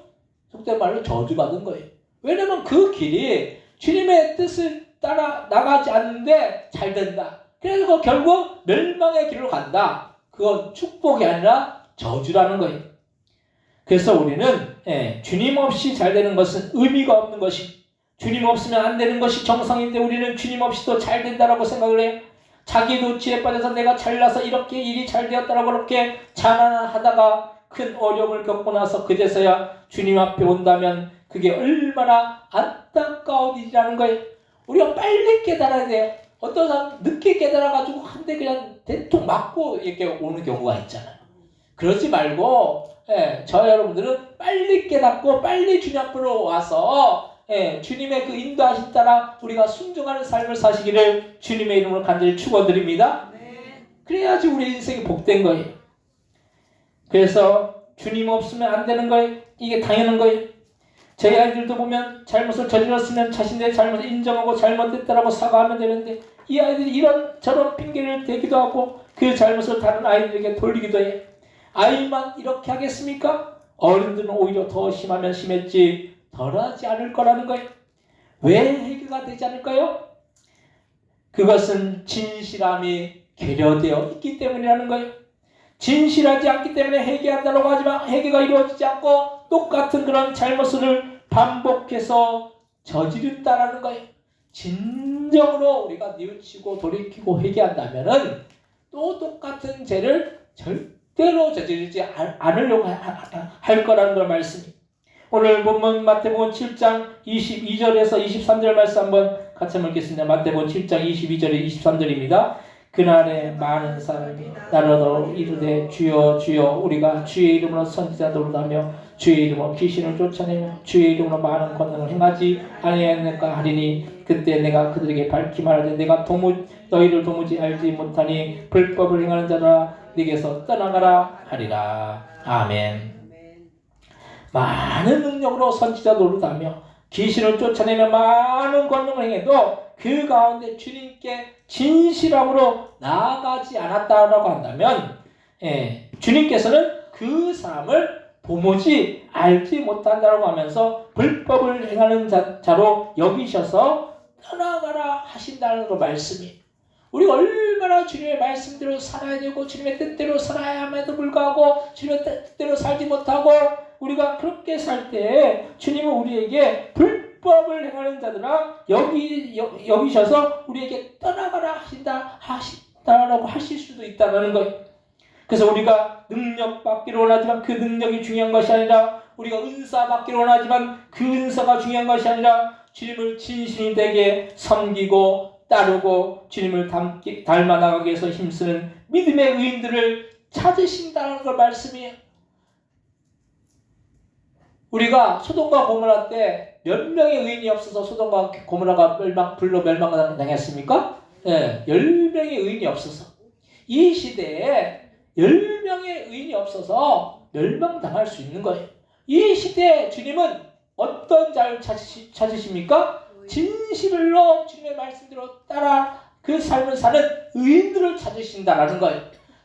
속된 말로 저주받은 거예요. 왜냐면 그 길이 주님의 뜻을 따라 나가지 않는데 잘 된다. 그래서 결국 멸망의 길로 간다. 그건 축복이 아니라 저주라는 거예요. 그래서 우리는 주님 없이 잘 되는 것은 의미가 없는 것이 주님 없으면 안 되는 것이 정상인데 우리는 주님 없이도 잘 된다라고 생각을 해요. 자기도 지혜 빠져서 내가 잘나서 이렇게 일이 잘 되었다라고 그렇게 자랑하다가 큰 어려움을 겪고 나서 그제서야 주님 앞에 온다면 그게 얼마나 안타까운 일이라는 거예요. 우리가 빨리 깨달아야 돼요. 어떤 사람 늦게 깨달아가지고 한 대 그냥 대충 맞고 이렇게 오는 경우가 있잖아요. 그러지 말고 저 여러분들은 빨리 깨닫고 빨리 주님 앞으로 와서 주님의 그 인도하신 따라 우리가 순종하는 삶을 사시기를 주님의 이름으로 간절히 축원드립니다. 그래야지 우리 인생이 복된 거예요. 그래서 주님 없으면 안 되는 거예요. 이게 당연한 거예요. 저희 아이들도 보면 잘못을 저질렀으면 자신들의 잘못을 인정하고 잘못됐다라고 사과하면 되는데 이 아이들이 이런 저런 핑계를 대기도 하고 그 잘못을 다른 아이들에게 돌리기도 해요. 아이만 이렇게 하겠습니까? 어른들은 오히려 더 심하면 심했지 덜하지 않을 거라는 거예요. 왜 해결가 되지 않을까요? 그것은 진실함이 결여되어 있기 때문이라는 거예요. 진실하지 않기 때문에 회개한다고 하지만 회개가 이루어지지 않고 똑같은 그런 잘못을 반복해서 저지른다라는 거예요. 진정으로 우리가 뉘우치고 돌이키고 회개한다면은 또 똑같은 죄를 절대로 저지르지 않으려고 할 거라는 걸 말씀입니다. 오늘 본문 마태복음 7장 22절에서 23절 말씀 한번 같이 읽겠습니다. 마태복음 7장 22절에 23절입니다. 그날에 많은 사람이 나더러 이르되 주여 주여 우리가 주의 이름으로 선지자 노릇하며 주의 이름으로 귀신을 쫓아내며 주의 이름으로 많은 권능을 행하지 아니하였는가 하리니 그때 내가 그들에게 밝히 말하되 내가 너희를 도무지 알지 못하니 불법을 행하는 자라 네게서 떠나가라 하리라. 아멘. 많은 능력으로 선지자 노릇하며 귀신을 쫓아내며 많은 권능을 행해도 그 가운데 주님께 진실함으로 나아가지 않았다라고 한다면 주님께서는 그 사람을 도무지 알지 못한다라고 하면서 불법을 행하는 자로 여기셔서 떠나가라 하신다는 그 말씀이 우리가 얼마나 주님의 말씀대로 살아야 되고 주님의 뜻대로 살아야 함에도 불구하고 주님의 뜻대로 살지 못하고 우리가 그렇게 살 때 주님은 우리에게 불법을 행하는 자들아 여기셔서 우리에게 떠나가라 하신다라고 하실 수도 있다는 거예요. 그래서 우리가 능력 받기를 원하지만 그 능력이 중요한 것이 아니라 우리가 은사 받기를 원하지만 그 은사가 중요한 것이 아니라 주님을 진심이 되게 섬기고 따르고 주님을 닮아 나가기 위해서 힘쓰는 믿음의 의인들을 찾으신다는 걸 말씀이에요. 우리가 소돔과 고모라 때 몇 명의 의인이 없어서 소돔과 고모라가 불로 멸망당했습니까? 10명의 의인이 없어서 이 시대에 10명의 의인이 없어서 멸망당할 수 있는 거예요. 이 시대에 주님은 어떤 자를 찾으십니까? 진실로 주님의 말씀대로 따라 그 삶을 사는 의인들을 찾으신다라는 거예요.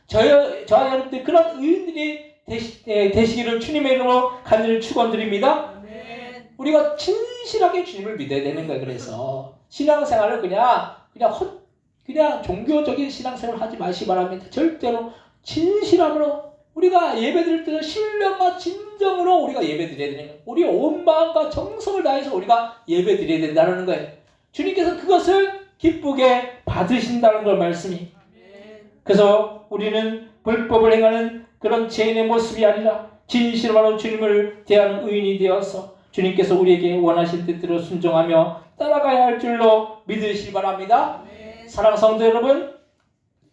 저와 여러분들 그런 의인들이 되시기를 주님의 이름으로 간절히 축원드립니다. 우리가 진실하게 주님을 믿어야 되는 거예요. 그래서 신앙생활을 그냥 종교적인 신앙생활을 하지 마시기 바랍니다. 절대로 진실함으로 우리가 예배드릴 때는 신령과 진정으로 우리가 예배드려야 되는 거예요. 우리의 온 마음과 정성을 다해서 우리가 예배드려야 된다는 거예요. 주님께서 그것을 기쁘게 받으신다는 걸 말씀이. 그래서 우리는 불법을 행하는 그런 죄인의 모습이 아니라 진실로 주님을 대하는 의인이 되어서 주님께서 우리에게 원하신 뜻대로 순종하며 따라가야 할 줄로 믿으시기 바랍니다. 사랑하는 성도 여러분,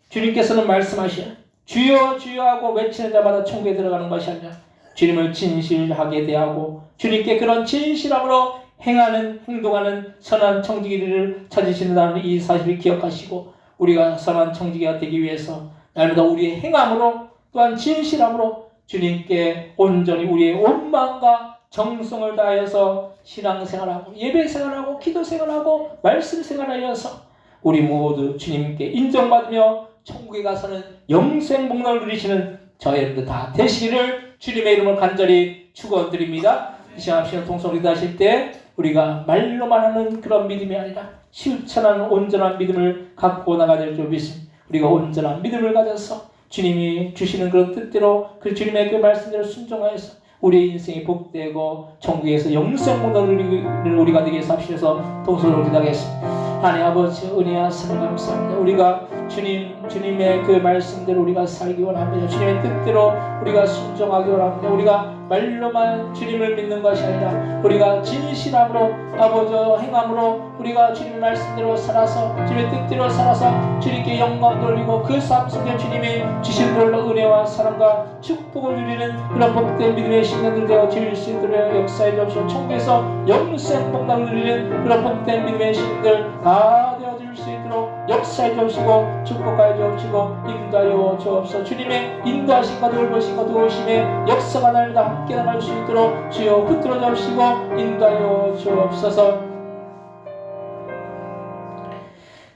주님께서는 말씀하시오. 주여 주여 하고 외치는 자마다 천국에 들어가는 것이 아니라 주님을 진실하게 대하고 주님께 그런 진실함으로 행동하는 선한 청지기를 찾으신다는 이 사실을 기억하시고 우리가 선한 청지기가 되기 위해서 날마다 우리의 행함으로 또한 진실함으로 주님께 온전히 우리의 온 마음과 정성을 다하여서 신앙생활하고 예배생활하고 기도생활하고 말씀생활하여서 우리 모두 주님께 인정받으며 천국에 가서는 영생복락을 누리시는 저희들 다 되시기를 주님의 이름으로 간절히 축원드립니다. 이 시간 통성을 기도하실 때 우리가 말로만 하는 그런 믿음이 아니라 실천하는 온전한 믿음을 갖고 나가야 될 줄 믿습니다. 우리가 온전한 믿음을 가져서 주님이 주시는 그런 뜻대로 그 주님의 그 말씀대로 순종하여서 우리의 인생이 복되고 천국에서 영생복락을 누리는 우리가 되게 해서 합시면서 통성으로 기도하겠습니다. 하나님 아버지 은혜와 사랑 감사합니다. 우리가 주님의 그 말씀대로 우리가 살기 원합니다. 주님의 뜻대로 우리가 순종하기 원합니다. 우리가 말로만 주님을 믿는 것이 아니라 우리가 진실함으로 아버지 행함으로 우리가 주님의 말씀대로 살아서 주님의 뜻대로 살아서 주님께 영광 돌리고 그 삶 속에 주님이 주신 놀라운 은혜와 사랑과 축복을 누리는 그런 복된 믿음의 신령들 되어 주일 수 있도록 역사에 주옵시고 천국에서 영생 복락을 누리는 그런 복된 믿음의 신들 다 되어줄 수 있도록 역사해 주옵시고 축복하여 주옵시고 인도하여 주옵소서. 주님의 인도하심과 돌보심과 도우심의 역사가 날마다 함께 나갈 수 있도록 주여 붙들어 주옵시고 인도하여 주옵소서.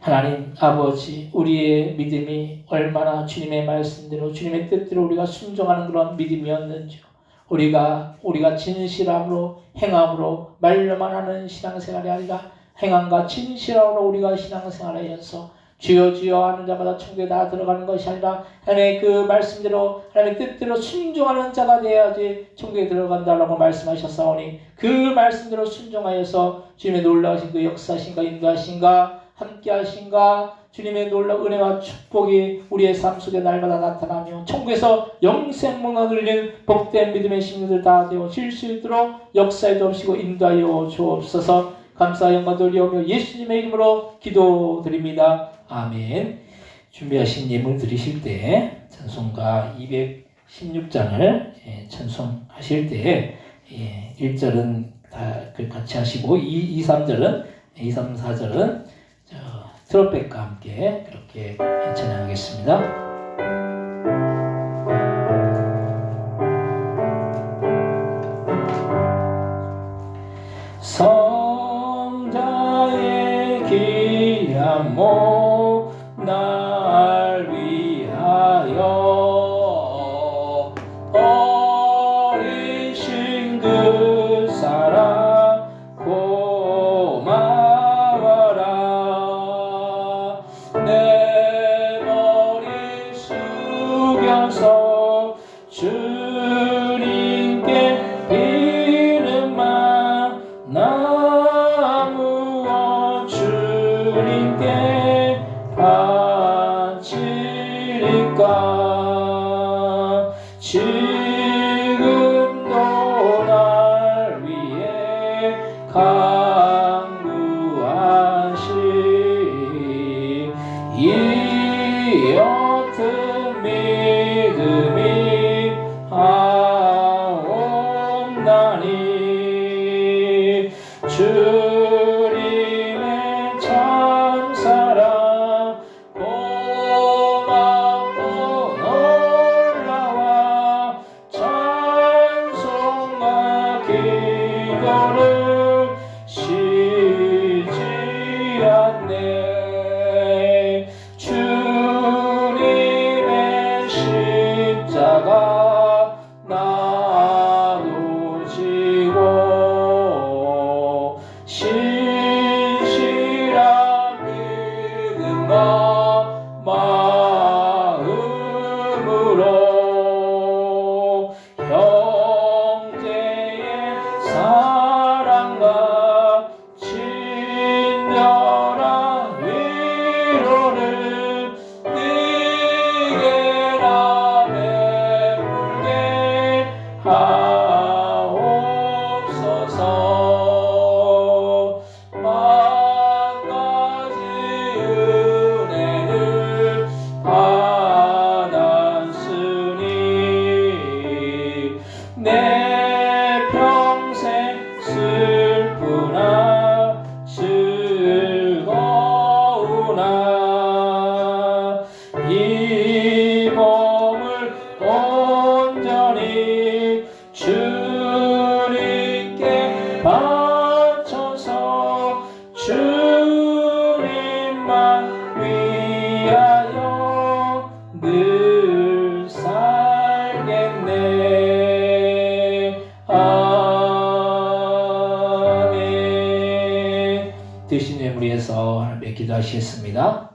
하나님 아버지, 우리의 믿음이 얼마나 주님의 말씀대로 주님의 뜻대로 우리가 순종하는 그런 믿음이었는지요. 우리가 진실함으로 행함으로 말로만 하는 신앙생활이 아니라 행함과 진실함으로 우리가 신앙생활하여서 주여 주여 하는 자마다 천국에 다 들어가는 것이 아니라 하나님의 그 말씀대로 하나님의 뜻대로 순종하는 자가 되어야지 천국에 들어간다라고 말씀하셨사오니 그 말씀대로 순종하여서 주님의 놀라우신 그 역사신과 인도하신가 함께 하신가 주님의 놀라운 은혜와 축복이 우리의 삶 속에 날마다 나타나며 천국에서 영생문을 누리는 복된 믿음의 신들들 다 되어질 수 있도록 역사해 주옵시고 인도하여 주옵소서. 감사 영광 돌리오며 예수님의 이름으로 기도드립니다. 아멘. 준비하신 예물 드리실 때 찬송가 216장을 찬송하실 때 1절은 다 같이 하시고 2, 3절은 2, 3, 4절은 트럼펫과 함께 그렇게 찬양하겠습니다. 성자의 귀한 몸 날 위하여 어리신 그 사랑 고마워라. 내 머리 숙여서 주님께 이름만 나무어 주님께 바치리까. 지금도 날 위해 강구하시 이 어떤 믿음이 하옵나니. 주님의 참사랑 고맙고 놀라와 찬송과 기도를 쉬지 않네. 주님의 십자가 나도 지고 신실한 믿음과 마음으로 형제의 사랑과 친절한 위로를 네게나 베풀게 하옵소서. 만 가지 은혜를 받았으니 내 평생 슬프나 즐거우나 이 몸을 온전히 주님께 바쳐서 주님만 위하여 늘 살겠네. 아멘. 드신 예물에서 하나님께 기도하시겠습니다.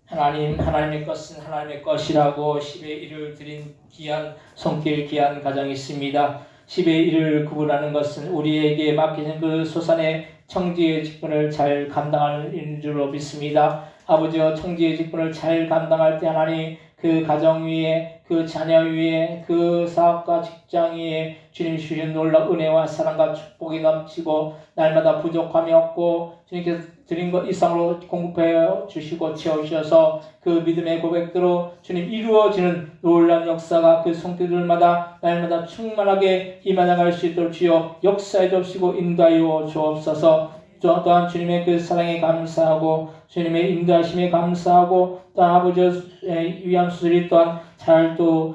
하나님의 것은 하나님의 것이라고 10의 1을 드린 귀한 손길 귀한 가정이 있습니다. 10의 1을 구분하는 것은 우리에게 맡기는 그 소산의 청지의 직분을 잘 감당하는 줄로 믿습니다. 아버지여, 청지의 직분을 잘 감당할 때 하나님 그 가정 위에, 그 자녀 위에, 그 사업과 직장 위에 주님 주신 놀라운 은혜와 사랑과 축복이 넘치고 날마다 부족함이 없고 주님께서 드린 것 이상으로 공급해 주시고 채우셔서 그 믿음의 고백대로 주님 이루어지는 놀라운 역사가 그 손길들마다 날마다 충만하게 임하나갈 수 있도록 주여 역사해 주시고 인도하여 주옵소서. 또한 주님의 그 사랑에 감사하고 주님의 인도하심에 감사하고 또한 아버지의 위암 수술이 또한 잘 또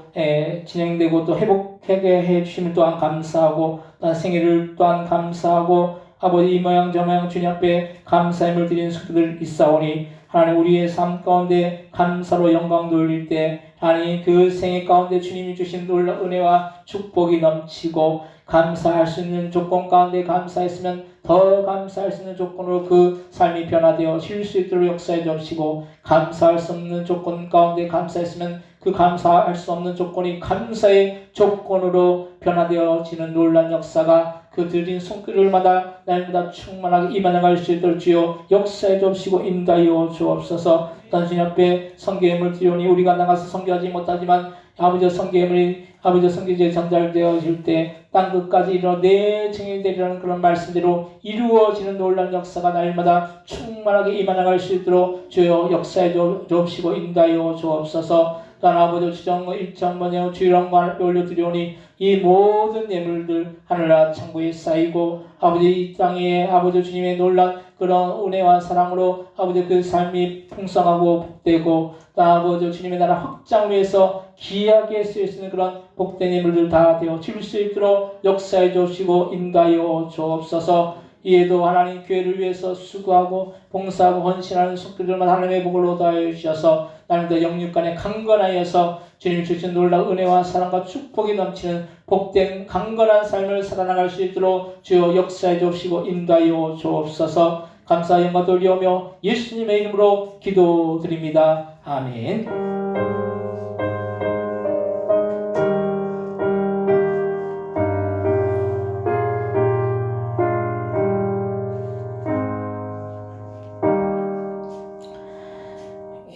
진행되고 또 회복하게 해주심을 또한 감사하고 또한 생일을 또한 감사하고 아버지 이 모양 저 모양 주님 앞에 감사함을 드리는 성도들 있사오니 하나님 우리의 삶 가운데 감사로 영광 돌릴 때 하나님 그 생애 가운데 주님이 주신 놀라운 은혜와 축복이 넘치고 감사할 수 있는 조건 가운데 감사했으면 더 감사할 수 있는 조건으로 그 삶이 변화되어 질 수 있도록 역사해 주시고 감사할 수 없는 조건 가운데 감사했으면 그 감사할 수 없는 조건이 감사의 조건으로 변화되어지는 놀라운 역사가 그 드린 손길을마다 날마다 충만하게 임하나갈 수 있도록 주여 역사해 주시고 인도하여 주옵소서. 단순히 앞에 성교회를 드리오니 우리가 나가서 성교하지 못하지만 아버지 성교회를 아버지 성교제에 전달되어질 때 땅끝까지 이르러 내 증인이 되리라는 그런 말씀대로 이루어지는 놀라운 역사가 날마다 충만하게 임하나갈 수 있도록 주여 역사해 주옵시고 인도하여 주옵소서. 또한 아버지 주정과 일정번에 주일왕과 앞에 올려드리오니 이 모든 예물들 하늘나라 천국에 쌓이고 아버지 이 땅에 아버지 주님의 놀라운 그런 은혜와 사랑으로 아버지 그 삶이 풍성하고 복되고 또 아버지 주님의 나라 확장 위해서 귀하게 쓰일 수 있는 그런 복된 예물들 다 되어 질 수 있도록 역사해 주시고 인도하여 주옵소서. 이에도 하나님 교회를 위해서 수고하고 봉사하고 헌신하는 손길들만 하나님의 복을 얻어하여 주셔서 날마다 영육간에 강건하여서 주님 주신 놀라운 은혜와 사랑과 축복이 넘치는 복된 강건한 삶을 살아나갈 수 있도록 주여 역사해 주시고 인도하여 주옵소서. 감사 영광 돌리오며 예수님의 이름으로 기도드립니다. 아멘.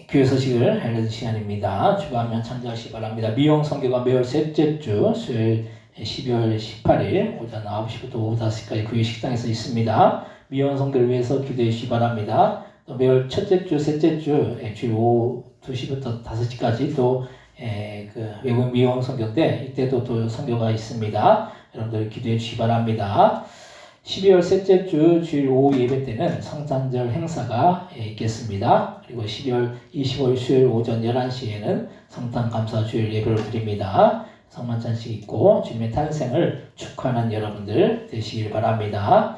교회 소식을 알려드리는 시간입니다. 주간면 참조하시기 바랍니다. 미용 선교가 매월 셋째 주 수요일 12월 18일 오전 9시부터 오후 5시까지 교회 식당에서 있습니다. 미용 선교를 위해서 기도해 주시기 바랍니다. 또 매월 첫째 주, 셋째 주 주일 오후 2시부터 5시까지 또 그 외국 미용 선교인데 이때도 또 선교가 있습니다. 여러분들 기도해 주시기 바랍니다. 12월 셋째 주 주일 오후 예배 때는 성탄절 행사가 있겠습니다. 그리고 12월 25일 수요일 오전 11시에는 성탄 감사 주일 예배를 드립니다. 성만찬식 있고 주님의 탄생을 축하하는 여러분들 되시길 바랍니다.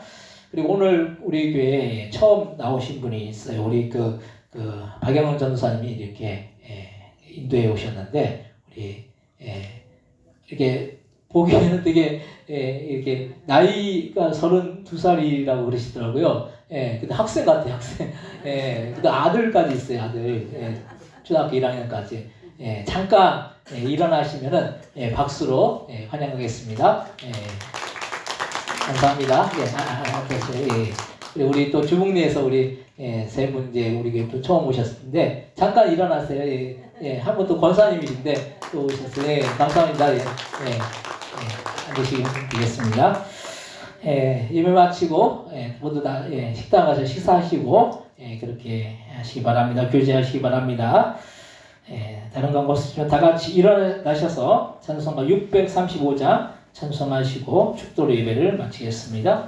그리고 오늘 우리 교회에 처음 나오신 분이 있어요. 우리 그 박영훈 전도사님이 이렇게 인도에 오셨는데 우리 이렇게 보기에는 되게 이렇게 나이가 32살이라고 그러시더라고요. 근데 학생 같아요, 학생. 근데 아들까지 있어요, 아들. 초등학교 1학년까지. 잠깐 일어나시면은 박수로 환영하겠습니다. 감사합니다. 그리고 우리 또 주북리에서 우리 세 분 이제 우리 교회 또 처음 오셨는데 잠깐 일어나세요. 한 분 또 권사님이신데 또 오셨어요. 감사합니다. 앉으시기 드리겠습니다. 예배 마치고 모두 다 식당 가서 식사하시고 그렇게 하시기 바랍니다. 교제하시기 바랍니다. 다른 광고 없으시면 다 같이 일어나셔서 찬송가 635장 찬송하시고 축도로 예배를 마치겠습니다.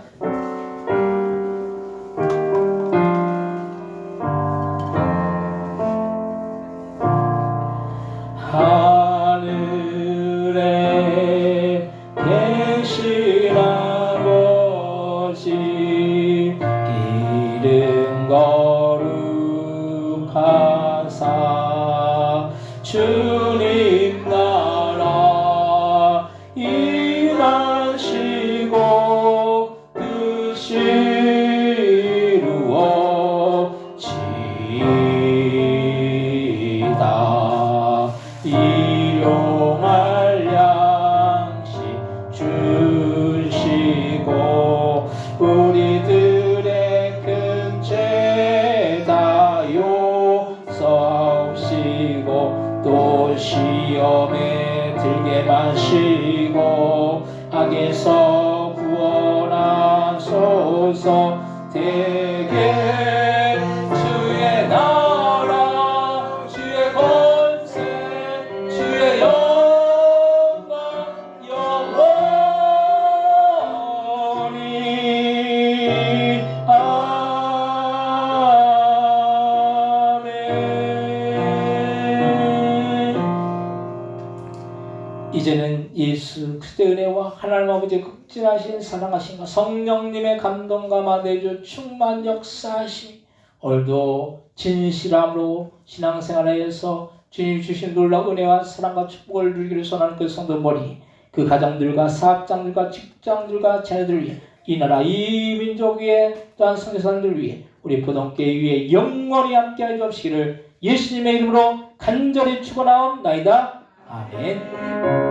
하늘에 계신 아버지 이름 거룩하사 주님 나라 임하시고 뜻이 이루어지이다. 일용할 양식 주시고 우리들의 손에 들게 마시고 악에서 구원하소서. 대개 주의 나라 주의 권세 주의 영광 영원히 아멘. 이제는 예수 그리스도의 은혜와 하나님 아버지의 극진하신 사랑하심과 성령님의 감동과 내주 충만 역사하심, 오늘도 진실함으로 신앙생활에서 주님 주신 놀라운 은혜와 사랑과 축복을 누리기를 소원하는 그 성도머리, 그 가정들과 사업장들과 직장들과 자녀들 위해, 이 나라 이 민족 위에, 또한 성교사님들 위해, 우리 보동교회 위에 영원히 함께하여 주옵시기를 예수님의 이름으로 간절히 축원하옵나이다. 아멘.